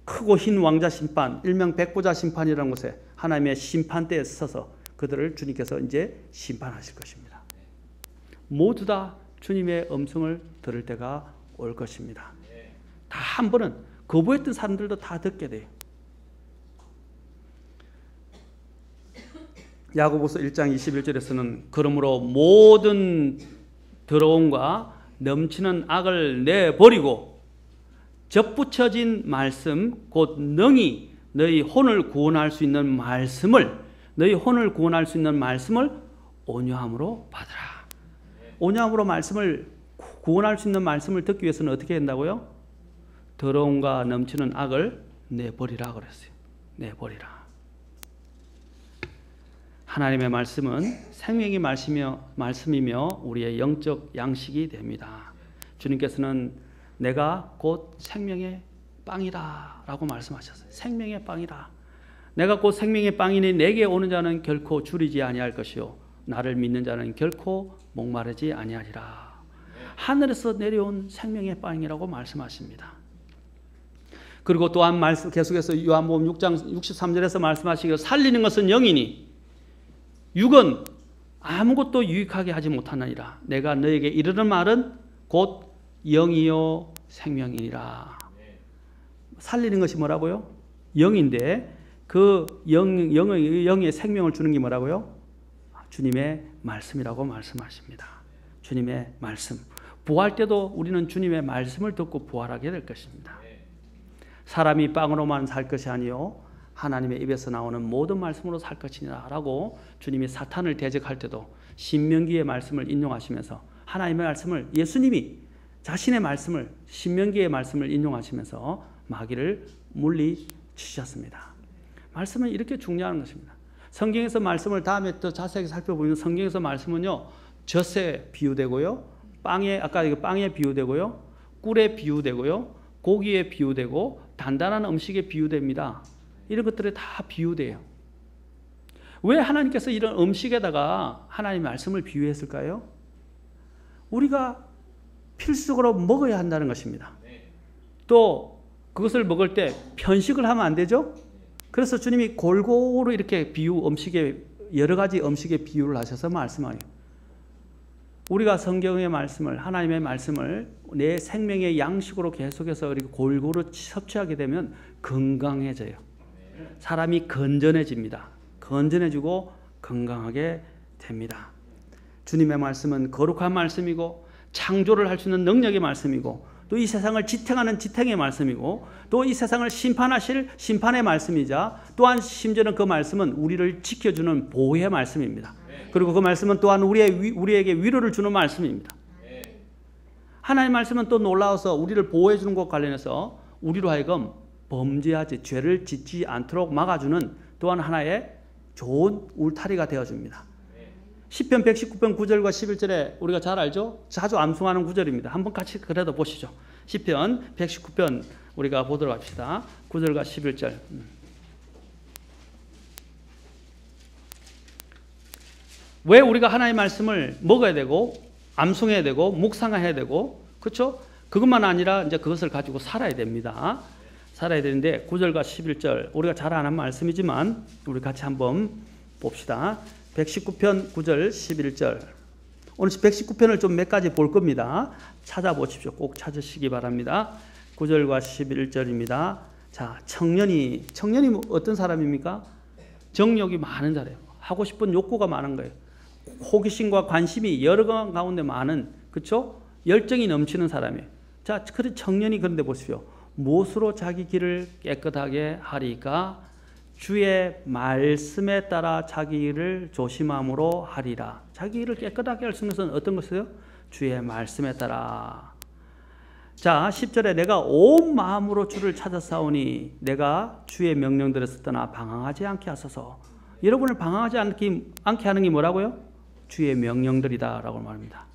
Speaker 1: 크고 흰 왕자 심판, 일명 백보자 심판이라는 곳에 하나님의 심판대에 서서 그들을 주님께서 이제 심판하실 것입니다. 모두 다 주님의 음성을 들을 때가 올 것입니다. 다 한 번은 거부했던 사람들도 다 듣게 돼요. 야고보서 1장 21절에서는 그러므로 모든 더러움과 넘치는 악을 내버리고 접붙여진 말씀 곧 능히 너희 혼을 구원할 수 있는 말씀을 온유함으로 받으라. 온유함으로 말씀을 구원할 수 있는 말씀을 듣기 위해서는 어떻게 된다고요? 더러움과 넘치는 악을 내버리라 그랬어요. 내버리라. 하나님의 말씀은 생명의 말씀이며 우리의 영적 양식이 됩니다. 주님께서는 내가 곧 생명의 빵이다 라고 말씀하셨어요. 생명의 빵이다. 내가 곧 생명의 빵이니 내게 오는 자는 결코 줄이지 아니할 것이요 나를 믿는 자는 결코 목마르지 아니하리라. 하늘에서 내려온 생명의 빵이라고 말씀하십니다. 그리고 또한 계속해서 요한복음 6장 63절에서 말씀하시기를 살리는 것은 영이니 육은 아무것도 유익하게 하지 못하느니라. 내가 너에게 이르는 말은 곧 영이요 생명이니라. 살리는 것이 뭐라고요? 영인데 그 영의 생명을 주는 게 뭐라고요? 주님의 말씀이라고 말씀하십니다. 주님의 말씀. 부활 때도 우리는 주님의 말씀을 듣고 부활하게 될 것입니다. 사람이 빵으로만 살 것이 아니요 하나님의 입에서 나오는 모든 말씀으로 살 것이니라 라고 주님이 사탄을 대적할 때도 신명기의 말씀을 인용하시면서 하나님의 말씀을 예수님이 자신의 말씀을 신명기의 말씀을 인용하시면서 마귀를 물리치셨습니다. 말씀은 이렇게 중요한 것입니다. 성경에서 말씀을 다음에 또 자세하게 살펴보면 성경에서 말씀은요 젖에 비유되고요 빵에 아까 빵에 비유되고요 꿀에 비유되고요 고기에 비유되고 단단한 음식에 비유됩니다. 이런 것들이 다 비유돼요. 왜 하나님께서 이런 음식에다가 하나님의 말씀을 비유했을까요? 우리가 필수적으로 먹어야 한다는 것입니다. 또 그것을 먹을 때 편식을 하면 안 되죠? 그래서 주님이 골고루 이렇게 음식에 여러 가지 음식에 비유를 하셔서 말씀하요. 우리가 성경의 말씀을 하나님의 말씀을 내 생명의 양식으로 계속해서 이렇게 골고루 섭취하게 되면 건강해져요. 사람이 건전해집니다. 건전해지고 건강하게 됩니다. 주님의 말씀은 거룩한 말씀이고 창조를 할 수 있는 능력의 말씀이고 또 이 세상을 지탱하는 지탱의 말씀이고 또 이 세상을 심판하실 심판의 말씀이자 또한 심지어는 그 말씀은 우리를 지켜주는 보호의 말씀입니다. 그리고 그 말씀은 또한 우리에게 위로를 주는 말씀입니다. 하나님의 말씀은 또 놀라워서 우리를 보호해 주는 것 관련해서 우리로 하여금 범죄하지 죄를 짓지 않도록 막아주는 또한 하나의 좋은 울타리가 되어줍니다. 시편 119편 9절과 11절에 우리가 잘 알죠? 자주 암송하는 구절입니다. 한번 같이 그래도 보시죠. 시편 119편 우리가 보도록 합시다. 9절과 11절. 왜 우리가 하나님의 말씀을 먹어야 되고 암송해야 되고 묵상해야 되고 그렇죠? 그것만 아니라 이제 그것을 가지고 살아야 됩니다. 살아야 되는데 9절과 11절 우리가 잘 아는 말씀이지만 우리 같이 한번 봅시다. 119편 9절 11절 오늘 119편을 좀 몇 가지 볼 겁니다. 찾아보십시오. 꼭 찾으시기 바랍니다. 9절과 11절입니다. 자, 청년이 어떤 사람입니까? 정욕이 많은 자래요. 하고 싶은 욕구가 많은 거예요. 호기심과 관심이 여러 가운데 많은 그렇죠? 열정이 넘치는 사람이에요. 자, 그 청년이 그런데 보십시오. 무엇으로 자기 길을 깨끗하게 하리까? 주의 말씀에 따라 자기 일을 조심함으로 하리라. 자기 일을 깨끗하게 할 수 있는 것은 어떤 것이요? 주의 말씀에 따라. 자, 10절에 내가 온 마음으로 주를 찾아싸우니 내가 주의 명령들에서 떠나 방황하지 않게 하소서. 여러분을 방황하지 않게 하는 게 뭐라고요? 주의 명령들이다 라고 말합니다.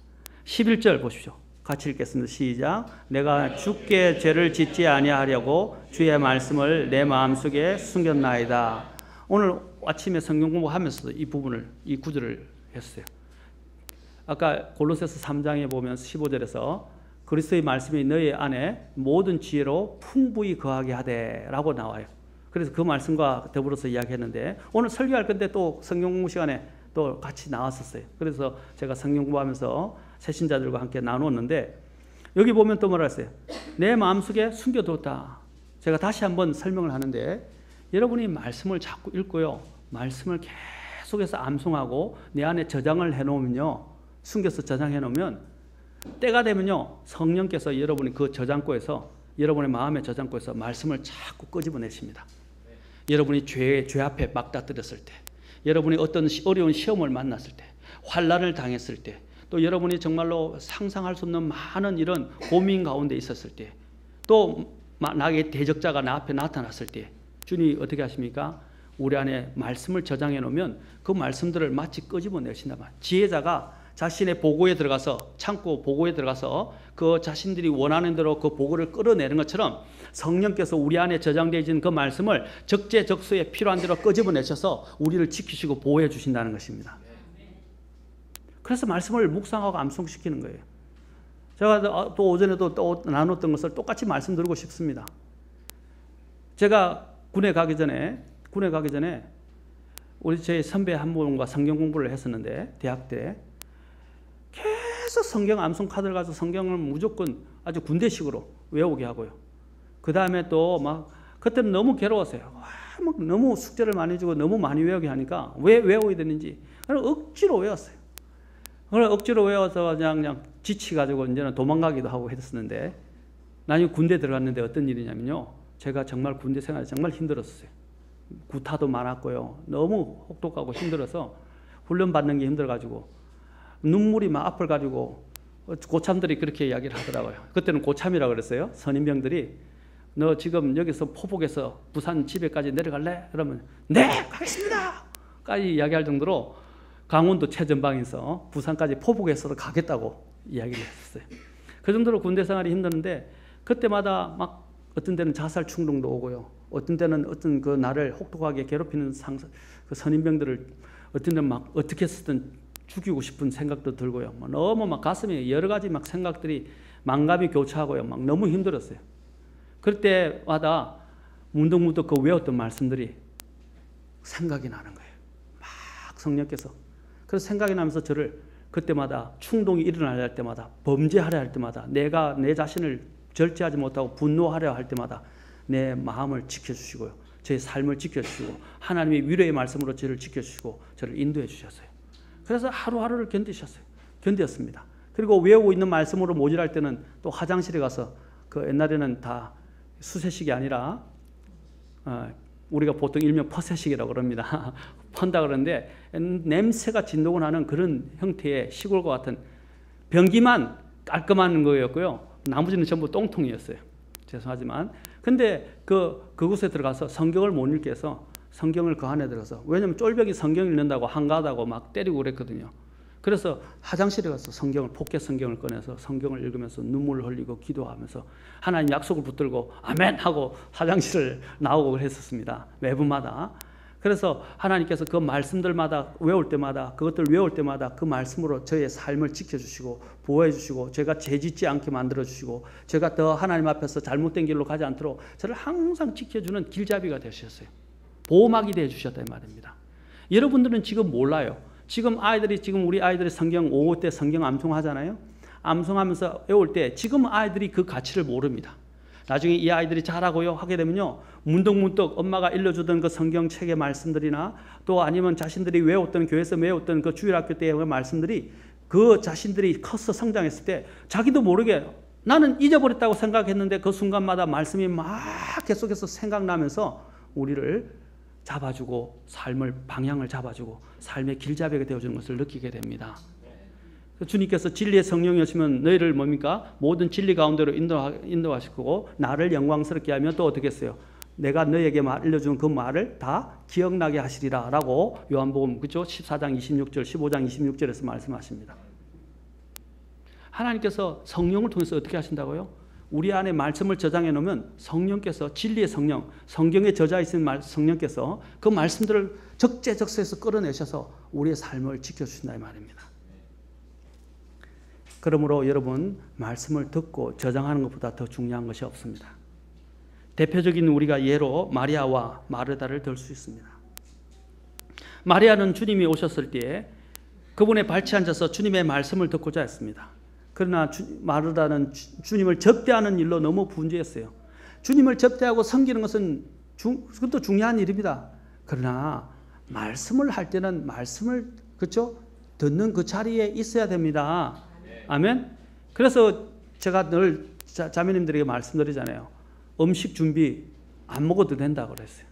Speaker 1: 11절 보십시오. 같이 읽겠습니다. 시작. 내가 주께 죄를 짓지 아니하려고 주의 말씀을 내 마음속에 숨겼나이다. 오늘 아침에 성경 공부하면서도 이 구절을 했어요. 아까 골로새서 3장에 보면 15절에서 그리스도의 말씀이 너희 안에 모든 지혜로 풍부히 거하게 하되 라고 나와요. 그래서 그 말씀과 더불어서 이야기했는데 오늘 설교할 건데 또 성경 공부 시간에 또 같이 나왔었어요. 그래서 제가 성경 공부하면서 새신자들과 함께 나누었는데 여기 보면 또 뭐라 했어요? 내 마음속에 숨겨뒀다. 제가 다시 한번 설명을 하는데 여러분이 말씀을 자꾸 읽고요. 말씀을 계속해서 암송하고 내 안에 저장을 해놓으면요. 숨겨서 저장해 놓으면 때가 되면요. 성령께서 여러분이 그 저장고에서 여러분의 마음의 저장고에서 말씀을 자꾸 끄집어내십니다. 여러분이 죄 앞에 막다뜨렸을 때 여러분이 어떤 어려운 시험을 만났을 때 환난을 당했을 때 또 여러분이 정말로 상상할 수 없는 많은 이런 고민 가운데 있었을 때 또 나의 대적자가 나 앞에 나타났을 때 주님이 어떻게 하십니까? 우리 안에 말씀을 저장해 놓으면 그 말씀들을 마치 끄집어내신다 말이에요. 지혜자가 자신의 보고에 들어가서 창고 보고에 들어가서 그 자신들이 원하는 대로 그 보고를 끌어내는 것처럼 성령께서 우리 안에 저장되어 있는 그 말씀을 적재적소에 필요한 대로 끄집어내셔서 우리를 지키시고 보호해 주신다는 것입니다. 그래서 말씀을 묵상하고 암송시키는 거예요. 제가 또 오전에도 또 나눴던 것을 똑같이 말씀드리고 싶습니다. 제가 군에 가기 전에 우리 제 선배 한 분과 성경 공부를 했었는데 대학 때 계속 성경 암송 카드를 가지고 성경을 무조건 아주 군대식으로 외우게 하고요. 그 다음에 또 막 그때는 너무 괴로웠어요. 막 너무 숙제를 많이 주고 너무 많이 외우게 하니까 왜 외워야 되는지 억지로 외웠어요. 그걸 억지로 외워서 그냥 지치가지고 이제는 도망가기도 하고 했었는데 나중에 군대 들어갔는데 어떤 일이냐면요. 제가 정말 군대 생활이 정말 힘들었어요. 구타도 많았고요. 너무 혹독하고 힘들어서 훈련 받는 게 힘들어가지고 눈물이 막 앞을 가지고 고참들이 그렇게 이야기를 하더라고요. 그때는 고참이라고 그랬어요. 선임병들이 너 지금 여기서 포복에서 부산 집에까지 내려갈래? 그러면 네! 가겠습니다! 까지 이야기할 정도로 강원도 최전방에서 부산까지 포복에서도 가겠다고 이야기를 했었어요. 그 정도로 군대 생활이 힘드는데 그때마다 막 어떤 때는 자살 충동도 오고요. 어떤 때는 어떤 그 나를 혹독하게 괴롭히는 그 선임병들을 어떤 때는 막 어떻게 쓰든 죽이고 싶은 생각도 들고요. 너무 막 가슴에 여러 가지 막 생각들이 만감이 교차하고요. 막 너무 힘들었어요. 그럴 때마다 문득문득 그 외웠던 말씀들이 생각이 나는 거예요. 막 성령께서. 그래서 생각이 나면서 저를 그때마다 충동이 일어나려 할 때마다 범죄하려 할 때마다 내가 내 자신을 절제하지 못하고 분노하려 할 때마다 내 마음을 지켜주시고요. 제 삶을 지켜주시고 하나님의 위로의 말씀으로 저를 지켜주시고 저를 인도해 주셨어요. 그래서 하루하루를 견뎠습니다. 그리고 외우고 있는 말씀으로 모질할 때는 또 화장실에 가서 그 옛날에는 다 수세식이 아니라 우리가 보통 일명 퍼세식이라고 그럽니다. 펀다 그러는데 냄새가 진동을 하는 그런 형태의 시골과 같은 변기만 깔끔한 거였고요. 나머지는 전부 똥통이었어요. 죄송하지만. 근데 그곳에 들어가서 성경을 못 읽게 해서 성경을 그 안에 들어가서 왜냐하면 쫄벽이 성경 읽는다고 한가하다고 막 때리고 그랬거든요. 그래서 화장실에 가서 포켓 성경을 꺼내서 성경을 읽으면서 눈물을 흘리고 기도하면서 하나님 약속을 붙들고 아멘 하고 화장실을 나오고 그랬었습니다. 매분마다. 그래서 하나님께서 그 말씀들마다 외울 때마다 그것들 외울 때마다 그 말씀으로 저의 삶을 지켜주시고 보호해 주시고 제가 죄짓지 않게 만들어 주시고 제가 더 하나님 앞에서 잘못된 길로 가지 않도록 저를 항상 지켜주는 길잡이가 되셨어요. 보호막이 되어 주셨다 이 말입니다. 여러분들은 지금 몰라요. 지금 우리 아이들이 성경 오후 때 성경 암송하잖아요. 암송하면서 외울 때 지금 아이들이 그 가치를 모릅니다. 나중에 이 아이들이 자라고요 하게 되면요. 문득문득 엄마가 일러주던 그 성경책의 말씀들이나 또 아니면 자신들이 외웠던 교회에서 외웠던 그 주일학교 때의 말씀들이 그 자신들이 커서 성장했을 때 자기도 모르게 나는 잊어버렸다고 생각했는데 그 순간마다 말씀이 막 계속해서 생각나면서 우리를 잡아주고 방향을 잡아주고 삶의 길잡이가 되어주는 것을 느끼게 됩니다. 주님께서 진리의 성령이시면 너희를 뭡니까? 모든 진리 가운데로 인도하실 거고 나를 영광스럽게 하면 또 어떻게 했어요? 내가 너에게 알려준 그 말을 다 기억나게 하시리라 라고 요한복음 그렇죠? 14장 26절 15장 26절에서 말씀하십니다. 하나님께서 성령을 통해서 어떻게 하신다고요? 우리 안에 말씀을 저장해 놓으면 성령께서 진리의 성령, 성경에 저자 있는 성령께서 그 말씀들을 적재적소에서 끌어내셔서 우리의 삶을 지켜주신다 이 말입니다. 그러므로 여러분 말씀을 듣고 저장하는 것보다 더 중요한 것이 없습니다. 대표적인 우리가 예로 마리아와 마르다를 들 수 있습니다. 마리아는 주님이 오셨을 때에 그분의 발치에 앉아서 주님의 말씀을 듣고자 했습니다. 그러나 마르다는 주님을 접대하는 일로 너무 분주했어요. 주님을 접대하고 섬기는 것은 그것도 중요한 일입니다. 그러나 말씀을 할 때는 말씀을 그렇죠? 듣는 그 자리에 있어야 됩니다. 아멘. 그래서 제가 늘 자매님들에게 말씀드리잖아요. 음식 준비 안 먹어도 된다고 그랬어요.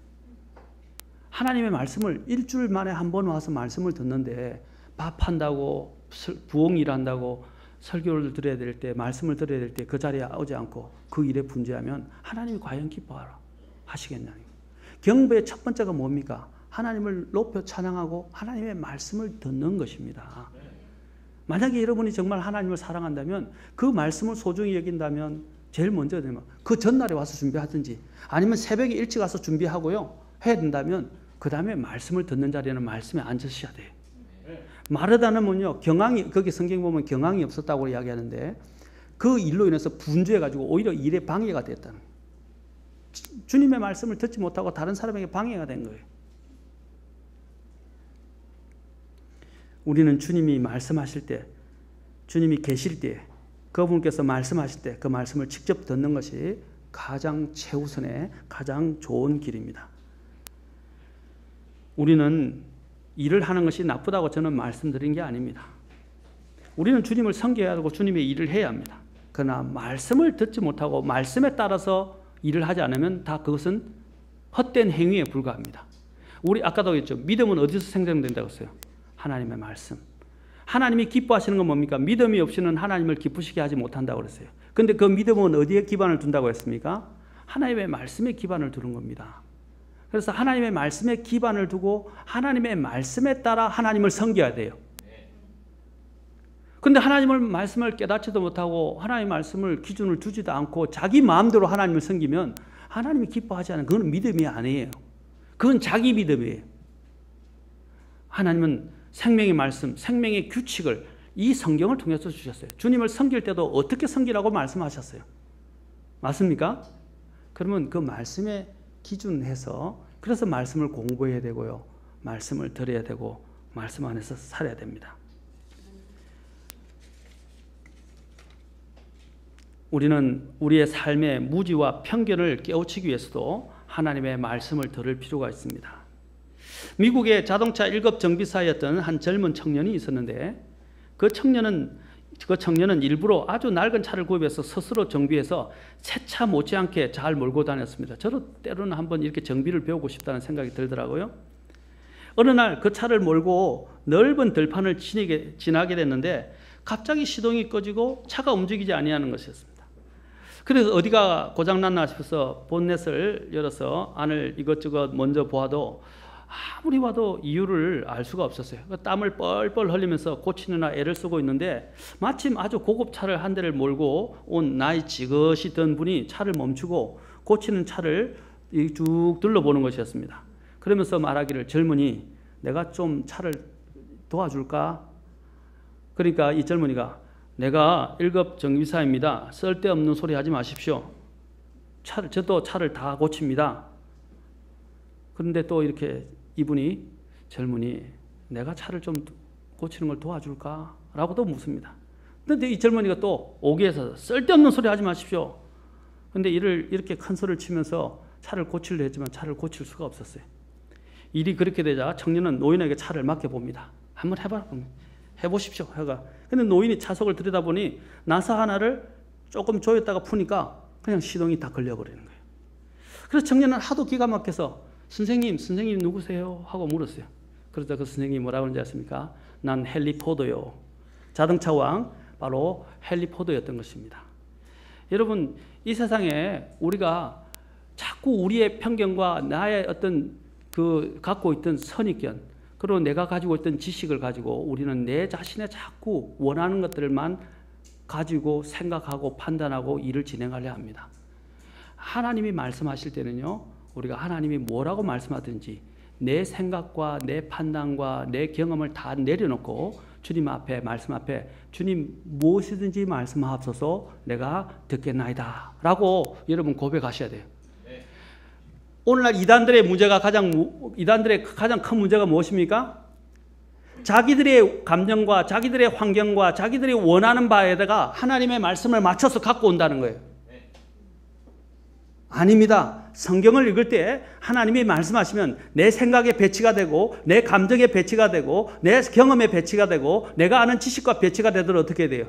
Speaker 1: 하나님의 말씀을 일주일 만에 한 번 와서 말씀을 듣는데 밥한다고 부엌일 한다고 설교를 드려야 될 때 말씀을 드려야 될 때 그 자리에 오지 않고 그 일에 분주하면 하나님이 과연 기뻐하라 하시겠냐는 거예요. 경배의 첫 번째가 뭡니까? 하나님을 높여 찬양하고 하나님의 말씀을 듣는 것입니다. 만약에 여러분이 정말 하나님을 사랑한다면 그 말씀을 소중히 여긴다면 제일 먼저 그 전날에 와서 준비하든지 아니면 새벽에 일찍 와서 준비하고요. 해야 된다면 그 다음에 말씀을 듣는 자리에는 말씀에 앉으셔야 돼요. 마르다는요, 거기 성경 보면 경황이 없었다고 이야기하는데 그 일로 인해서 분주해가지고 오히려 일에 방해가 됐다는 거예요. 주님의 말씀을 듣지 못하고 다른 사람에게 방해가 된 거예요. 우리는 주님이 말씀하실 때, 주님이 계실 때, 그분께서 말씀하실 때 그 말씀을 직접 듣는 것이 가장 최우선의 가장 좋은 길입니다. 우리는 일을 하는 것이 나쁘다고 저는 말씀드린 게 아닙니다. 우리는 주님을 섬겨야 하고 주님의 일을 해야 합니다. 그러나 말씀을 듣지 못하고 말씀에 따라서 일을 하지 않으면 다 그것은 헛된 행위에 불과합니다. 우리 아까도 했죠. 믿음은 어디서 생성된다고 했어요? 하나님의 말씀. 하나님이 기뻐하시는 건 뭡니까? 믿음이 없이는 하나님을 기쁘시게 하지 못한다고 그랬어요. 그런데 그 믿음은 어디에 기반을 둔다고 했습니까? 하나님의 말씀에 기반을 두는 겁니다. 그래서 하나님의 말씀에 기반을 두고 하나님의 말씀에 따라 하나님을 섬겨야 돼요. 그런데 하나님의 말씀을 깨닫지도 못하고 하나님의 말씀을 기준을 두지도 않고 자기 마음대로 하나님을 섬기면 하나님이 기뻐하지 않은 그건 믿음이 아니에요. 그건 자기 믿음이에요. 하나님은 생명의 말씀, 생명의 규칙을 이 성경을 통해서 주셨어요. 주님을 섬길 때도 어떻게 섬기라고 말씀하셨어요. 맞습니까? 그러면 그 말씀에 기준해서 그래서 말씀을 공부해야 되고요. 말씀을 들어야 되고 말씀 안에서 살아야 됩니다. 우리는 우리의 삶의 무지와 편견을 깨우치기 위해서도 하나님의 말씀을 들을 필요가 있습니다. 미국의 자동차 1급 정비사였던 한 젊은 청년이 있었는데 그 청년은 일부러 아주 낡은 차를 구입해서 스스로 정비해서 새 차 못지않게 잘 몰고 다녔습니다. 저도 때로는 한번 이렇게 정비를 배우고 싶다는 생각이 들더라고요. 어느 날 그 차를 몰고 넓은 들판을 지나게 됐는데 갑자기 시동이 꺼지고 차가 움직이지 아니하는 것이었습니다. 그래서 어디가 고장났나 싶어서 본넷을 열어서 안을 이것저것 먼저 보아도 아무리 봐도 이유를 알 수가 없었어요. 땀을 뻘뻘 흘리면서 고치느라 애를 쓰고 있는데 마침 아주 고급 차를 한 대를 몰고 온 나이 지긋이 든 분이 차를 멈추고 고치는 차를 쭉 둘러보는 것이었습니다. 그러면서 말하기를 젊은이 내가 좀 차를 도와줄까? 그러니까 이 젊은이가 내가 1급 정비사입니다. 쓸데없는 소리 하지 마십시오. 저도 차를 다 고칩니다. 그런데 또 이렇게 이분이 젊은이 내가 차를 좀 고치는 걸 도와줄까? 라고 또 묻습니다. 그런데 이 젊은이가 또 오기에서 쓸데없는 소리 하지 마십시오. 그런데 이렇게 큰 소리를 치면서 차를 고치려 했지만 차를 고칠 수가 없었어요. 일이 그렇게 되자 청년은 노인에게 차를 맡겨봅니다. 한번 해보십시오. 근데 노인이 차속을 들여다보니 나사 하나를 조금 조였다가 푸니까 그냥 시동이 다 걸려버리는 거예요. 그래서 청년은 하도 기가 막혀서 선생님 누구세요? 하고 물었어요. 그러자 그 선생님이 뭐라고 하는지 아십니까? 난 헨리 포드요. 자동차 왕 바로 헨리 포드였던 것입니다. 여러분 이 세상에 우리가 자꾸 우리의 편견과 나의 어떤 갖고 있던 선입견 그리고 내가 가지고 있던 지식을 가지고 우리는 내 자신의 자꾸 원하는 것들만 가지고 생각하고 판단하고 일을 진행하려 합니다. 하나님이 말씀하실 때는요. 우리가 하나님이 뭐라고 말씀하든지 내 생각과 내 판단과 내 경험을 다 내려놓고 주님 앞에 말씀 앞에 주님 무엇이든지 말씀하옵소서 내가 듣겠나이다 라고 여러분 고백하셔야 돼요. 오늘날 이단들의 가장 큰 문제가 무엇입니까? 자기들의 감정과 자기들의 환경과 자기들이 원하는 바에다가 하나님의 말씀을 맞춰서 갖고 온다는 거예요. 아닙니다. 성경을 읽을 때 하나님이 말씀하시면 내 생각에 배치가 되고 내 감정에 배치가 되고 내 경험에 배치가 되고 내가 아는 지식과 배치가 되도록 어떻게 돼요?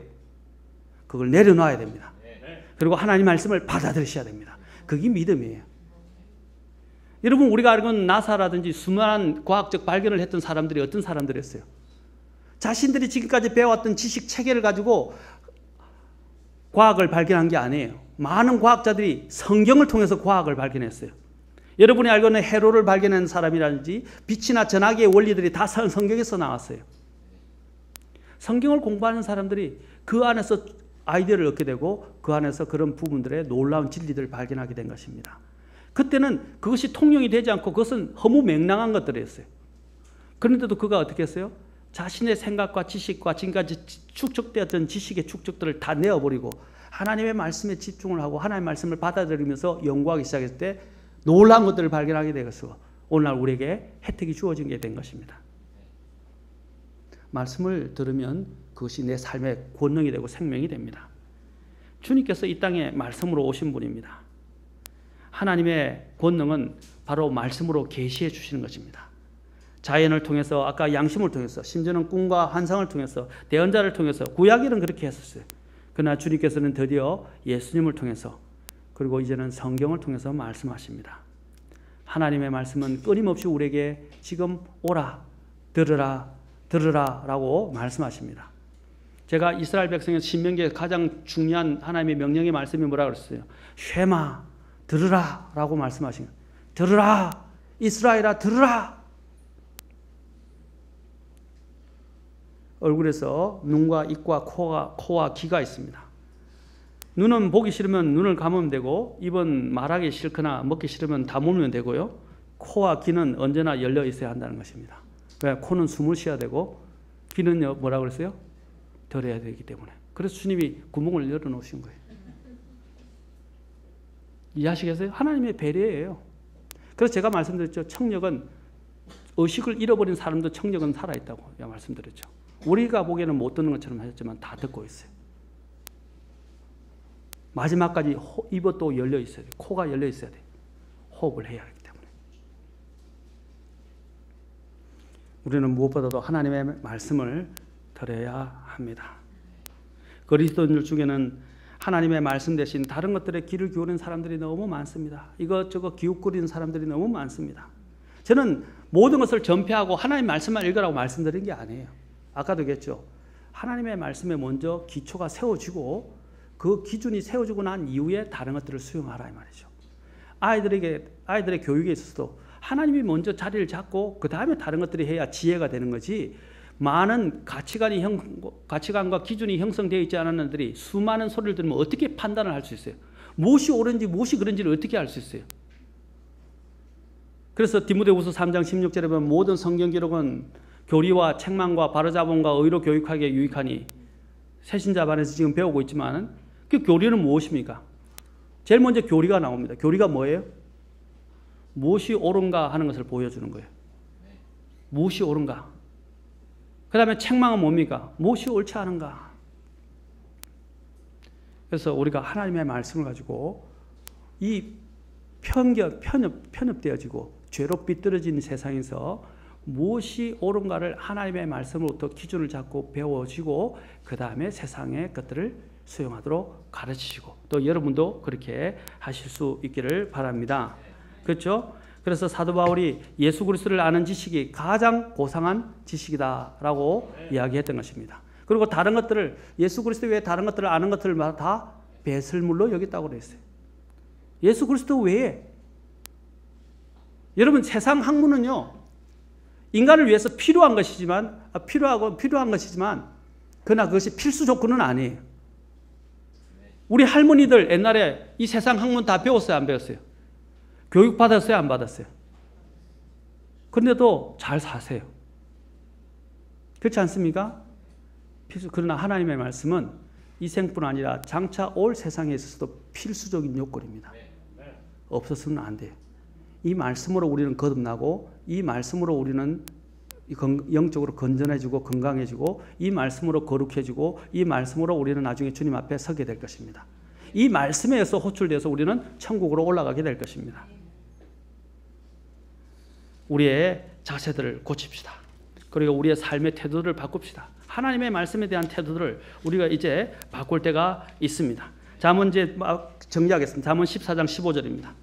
Speaker 1: 그걸 내려놔야 됩니다. 그리고 하나님 말씀을 받아들이셔야 됩니다. 그게 믿음이에요. 여러분 우리가 알고는 나사라든지 수많은 과학적 발견을 했던 사람들이 어떤 사람들이었어요? 자신들이 지금까지 배워왔던 지식 체계를 가지고 과학을 발견한 게 아니에요. 많은 과학자들이 성경을 통해서 과학을 발견했어요. 여러분이 알고 있는 회로를 발견한 사람이라든지 빛이나 전화기의 원리들이 다 성경에서 나왔어요. 성경을 공부하는 사람들이 그 안에서 아이디어를 얻게 되고 그 안에서 그런 부분들의 놀라운 진리들을 발견하게 된 것입니다. 그때는 그것이 통용이 되지 않고 그것은 허무맹랑한 것들이었어요. 그런데도 그가 어떻게 했어요? 자신의 생각과 지식과 지금까지 축적되었던 지식의 축적들을 다 내어버리고 하나님의 말씀에 집중을 하고 하나님의 말씀을 받아들이면서 연구하기 시작했을 때 놀라운 것들을 발견하게 되어서 오늘날 우리에게 혜택이 주어진 게 된 것입니다. 말씀을 들으면 그것이 내 삶의 권능이 되고 생명이 됩니다. 주님께서 이 땅에 말씀으로 오신 분입니다. 하나님의 권능은 바로 말씀으로 계시해 주시는 것입니다. 자연을 통해서, 아까 양심을 통해서, 심지어는 꿈과 환상을 통해서, 대언자를 통해서, 구약에는 그렇게 했었어요. 그러나 주님께서는 드디어 예수님을 통해서, 그리고 이제는 성경을 통해서 말씀하십니다. 하나님의 말씀은 끊임없이 우리에게 지금 오라, 들으라, 들으라 라고 말씀하십니다. 제가 이스라엘 백성의 신명기에 가장 중요한 하나님의 명령의 말씀이 뭐라고 그랬어요? 쉐마, 들으라 라고 말씀하신 거예요. 들으라, 이스라엘아 들으라. 얼굴에서 눈과 입과 코와 귀가 있습니다. 눈은 보기 싫으면 눈을 감으면 되고, 입은 말하기 싫거나 먹기 싫으면 다물면 되고요. 코와 귀는 언제나 열려 있어야 한다는 것입니다. 왜? 코는 숨을 쉬어야 되고 귀는요 뭐라고 그랬어요? 들어야 되기 때문에. 그래서 주님이 구멍을 열어놓으신 거예요. 이해하시겠어요? 하나님의 배려예요. 그래서 제가 말씀드렸죠. 청력은, 의식을 잃어버린 사람도 청력은 살아있다고 말씀드렸죠. 우리가 보기에는 못 듣는 것처럼 하셨지만 다 듣고 있어요. 마지막까지 입은 또 열려 있어야 돼요. 코가 열려 있어야 돼요. 호흡을 해야 하기 때문에. 우리는 무엇보다도 하나님의 말씀을 들어야 합니다. 그리스도인들 중에는 하나님의 말씀 대신 다른 것들에 귀를 기울이는 사람들이 너무 많습니다. 이것저것 기웃거리는 사람들이 너무 많습니다. 저는 모든 것을 전폐하고 하나님의 말씀만 읽으라고 말씀드린 게 아니에요. 아까도 얘기했죠. 하나님의 말씀에 먼저 기초가 세워지고 그 기준이 세워지고 난 이후에 다른 것들을 수용하라 이 말이죠. 아이들의 교육에 있어서도 하나님이 먼저 자리를 잡고 그 다음에 다른 것들이 해야 지혜가 되는 거지, 많은 가치관과 기준이 형성되어 있지 않은 애들이 수많은 소리를 들으면 어떻게 판단을 할 수 있어요? 무엇이 옳은지 무엇이 그런지를 어떻게 알 수 있어요? 그래서 디모데후서 3장 16절에 보면 모든 성경 기록은 교리와 책망과 바로잡음과 의로 교육하기에 유익하니, 새신자반에서 지금 배우고 있지만 그 교리는 무엇입니까? 제일 먼저 교리가 나옵니다. 교리가 뭐예요? 무엇이 옳은가 하는 것을 보여주는 거예요. 무엇이 옳은가? 그 다음에 책망은 뭡니까? 무엇이 옳지 않은가? 그래서 우리가 하나님의 말씀을 가지고 이 편협되어지고 죄로 삐뚤어진 세상에서 무엇이 옳은가를 하나님의 말씀으로부터 기준을 잡고 배워지고 그 다음에 세상의 것들을 수용하도록 가르치시고, 또 여러분도 그렇게 하실 수 있기를 바랍니다. 그렇죠? 그래서 사도 바울이 예수 그리스도를 아는 지식이 가장 고상한 지식이다라고 이야기했던 것입니다. 그리고 다른 것들을, 예수 그리스도 외에 다른 것들을 아는 것들을 다 배설물로 여겼다고 그랬어요. 예수 그리스도 외에, 여러분 세상 학문은요 인간을 위해서 필요한 것이지만 그러나 그것이 필수 조건은 아니에요. 우리 할머니들 옛날에 이 세상 학문 다 배웠어요, 안 배웠어요? 교육 받았어요, 안 받았어요? 그런데도 잘 사세요. 그렇지 않습니까? 그러나 하나님의 말씀은 이 생뿐 아니라 장차 올 세상에 있어서도 필수적인 요건입니다. 없어서는 안 돼요. 이 말씀으로 우리는 거듭나고, 이 말씀으로 우리는 영적으로 건전해지고 건강해지고, 이 말씀으로 거룩해지고, 이 말씀으로 우리는 나중에 주님 앞에 서게 될 것입니다. 이 말씀에 의해서 호출되어서 우리는 천국으로 올라가게 될 것입니다. 우리의 자세들을 고칩시다. 그리고 우리의 삶의 태도를 바꿉시다. 하나님의 말씀에 대한 태도를 우리가 이제 바꿀 때가 있습니다. 잠언 이제 정리하겠습니다. 잠언 14장 15절입니다.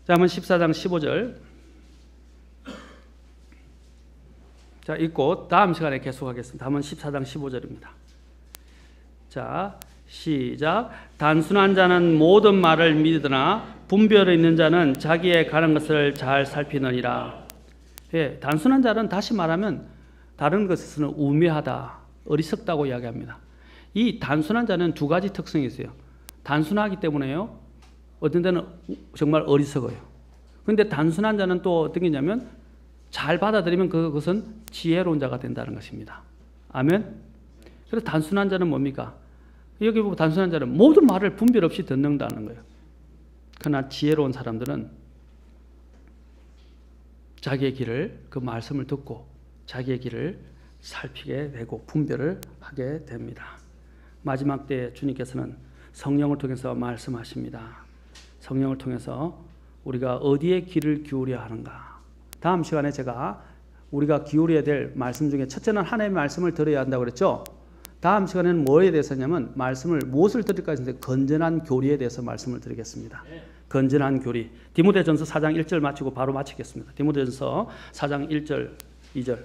Speaker 1: 잠언 14장 15절. 자, 읽고 다음 시간에 계속하겠습니다. 잠언 14장 15절입니다. 자, 시작. 단순한 자는 모든 말을 믿으나 분별 있는 자는 자기의 가는 것을 잘 살피느니라. 예, 단순한 자는 다시 말하면 다른 것에서는 우매하다, 어리석다고 이야기합니다. 이 단순한 자는 두 가지 특성이 있어요. 단순하기 때문에요. 어떤 때는 정말 어리석어요. 그런데 단순한 자는 또 어떤 게 있냐면 잘 받아들이면 그것은 지혜로운 자가 된다는 것입니다. 아멘. 그래서 단순한 자는 뭡니까? 여기 보면 단순한 자는 모든 말을 분별 없이 듣는다는 거예요. 그러나 지혜로운 사람들은 자기의 길을, 그 말씀을 듣고 자기의 길을 살피게 되고 분별을 하게 됩니다. 마지막 때 주님께서는 성령을 통해서 말씀하십니다. 성령을 통해서 우리가 어디에 귀를 기울여야 하는가. 다음 시간에 제가 우리가 기울여야 될 말씀 중에 첫째는 하나님의 말씀을 들어야 한다고 그랬죠. 다음 시간에는 뭐에 대해서 하냐면 말씀을 무엇을 드릴까 했는데 건전한 교리에 대해서 말씀을 드리겠습니다. 건전한 교리. 디모데전서 4장 1절 마치고 바로 마치겠습니다. 디모데전서 4장 1절 2절.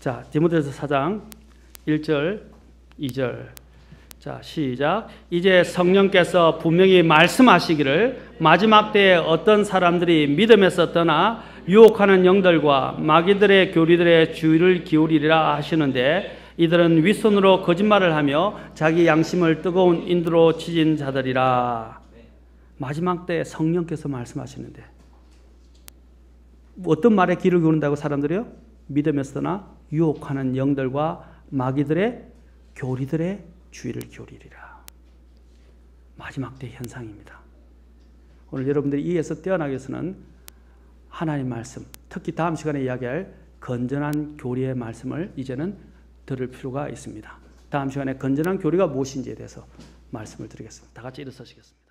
Speaker 1: 자, 디모데전서 4장 1절 2절. 자, 시작. 이제 성령께서 분명히 말씀하시기를 마지막 때에 어떤 사람들이 믿음에서 떠나 유혹하는 영들과 마귀들의 교리들의 주의를 기울이리라 하시는데 이들은 윗손으로 거짓말을 하며 자기 양심을 뜨거운 인두로 치진 자들이라. 마지막 때에 성령께서 말씀하시는데 어떤 말에 귀를 기울인다고 사람들이요? 믿음에서 떠나 유혹하는 영들과 마귀들의 교리들의 주의를 기울이리라. 마지막 때 현상입니다. 오늘 여러분들이 이에서 떼어나기 위해서는 하나님 말씀, 특히 다음 시간에 이야기할 건전한 교리의 말씀을 이제는 들을 필요가 있습니다. 다음 시간에 건전한 교리가 무엇인지에 대해서 말씀을 드리겠습니다. 다 같이 일어서시겠습니다.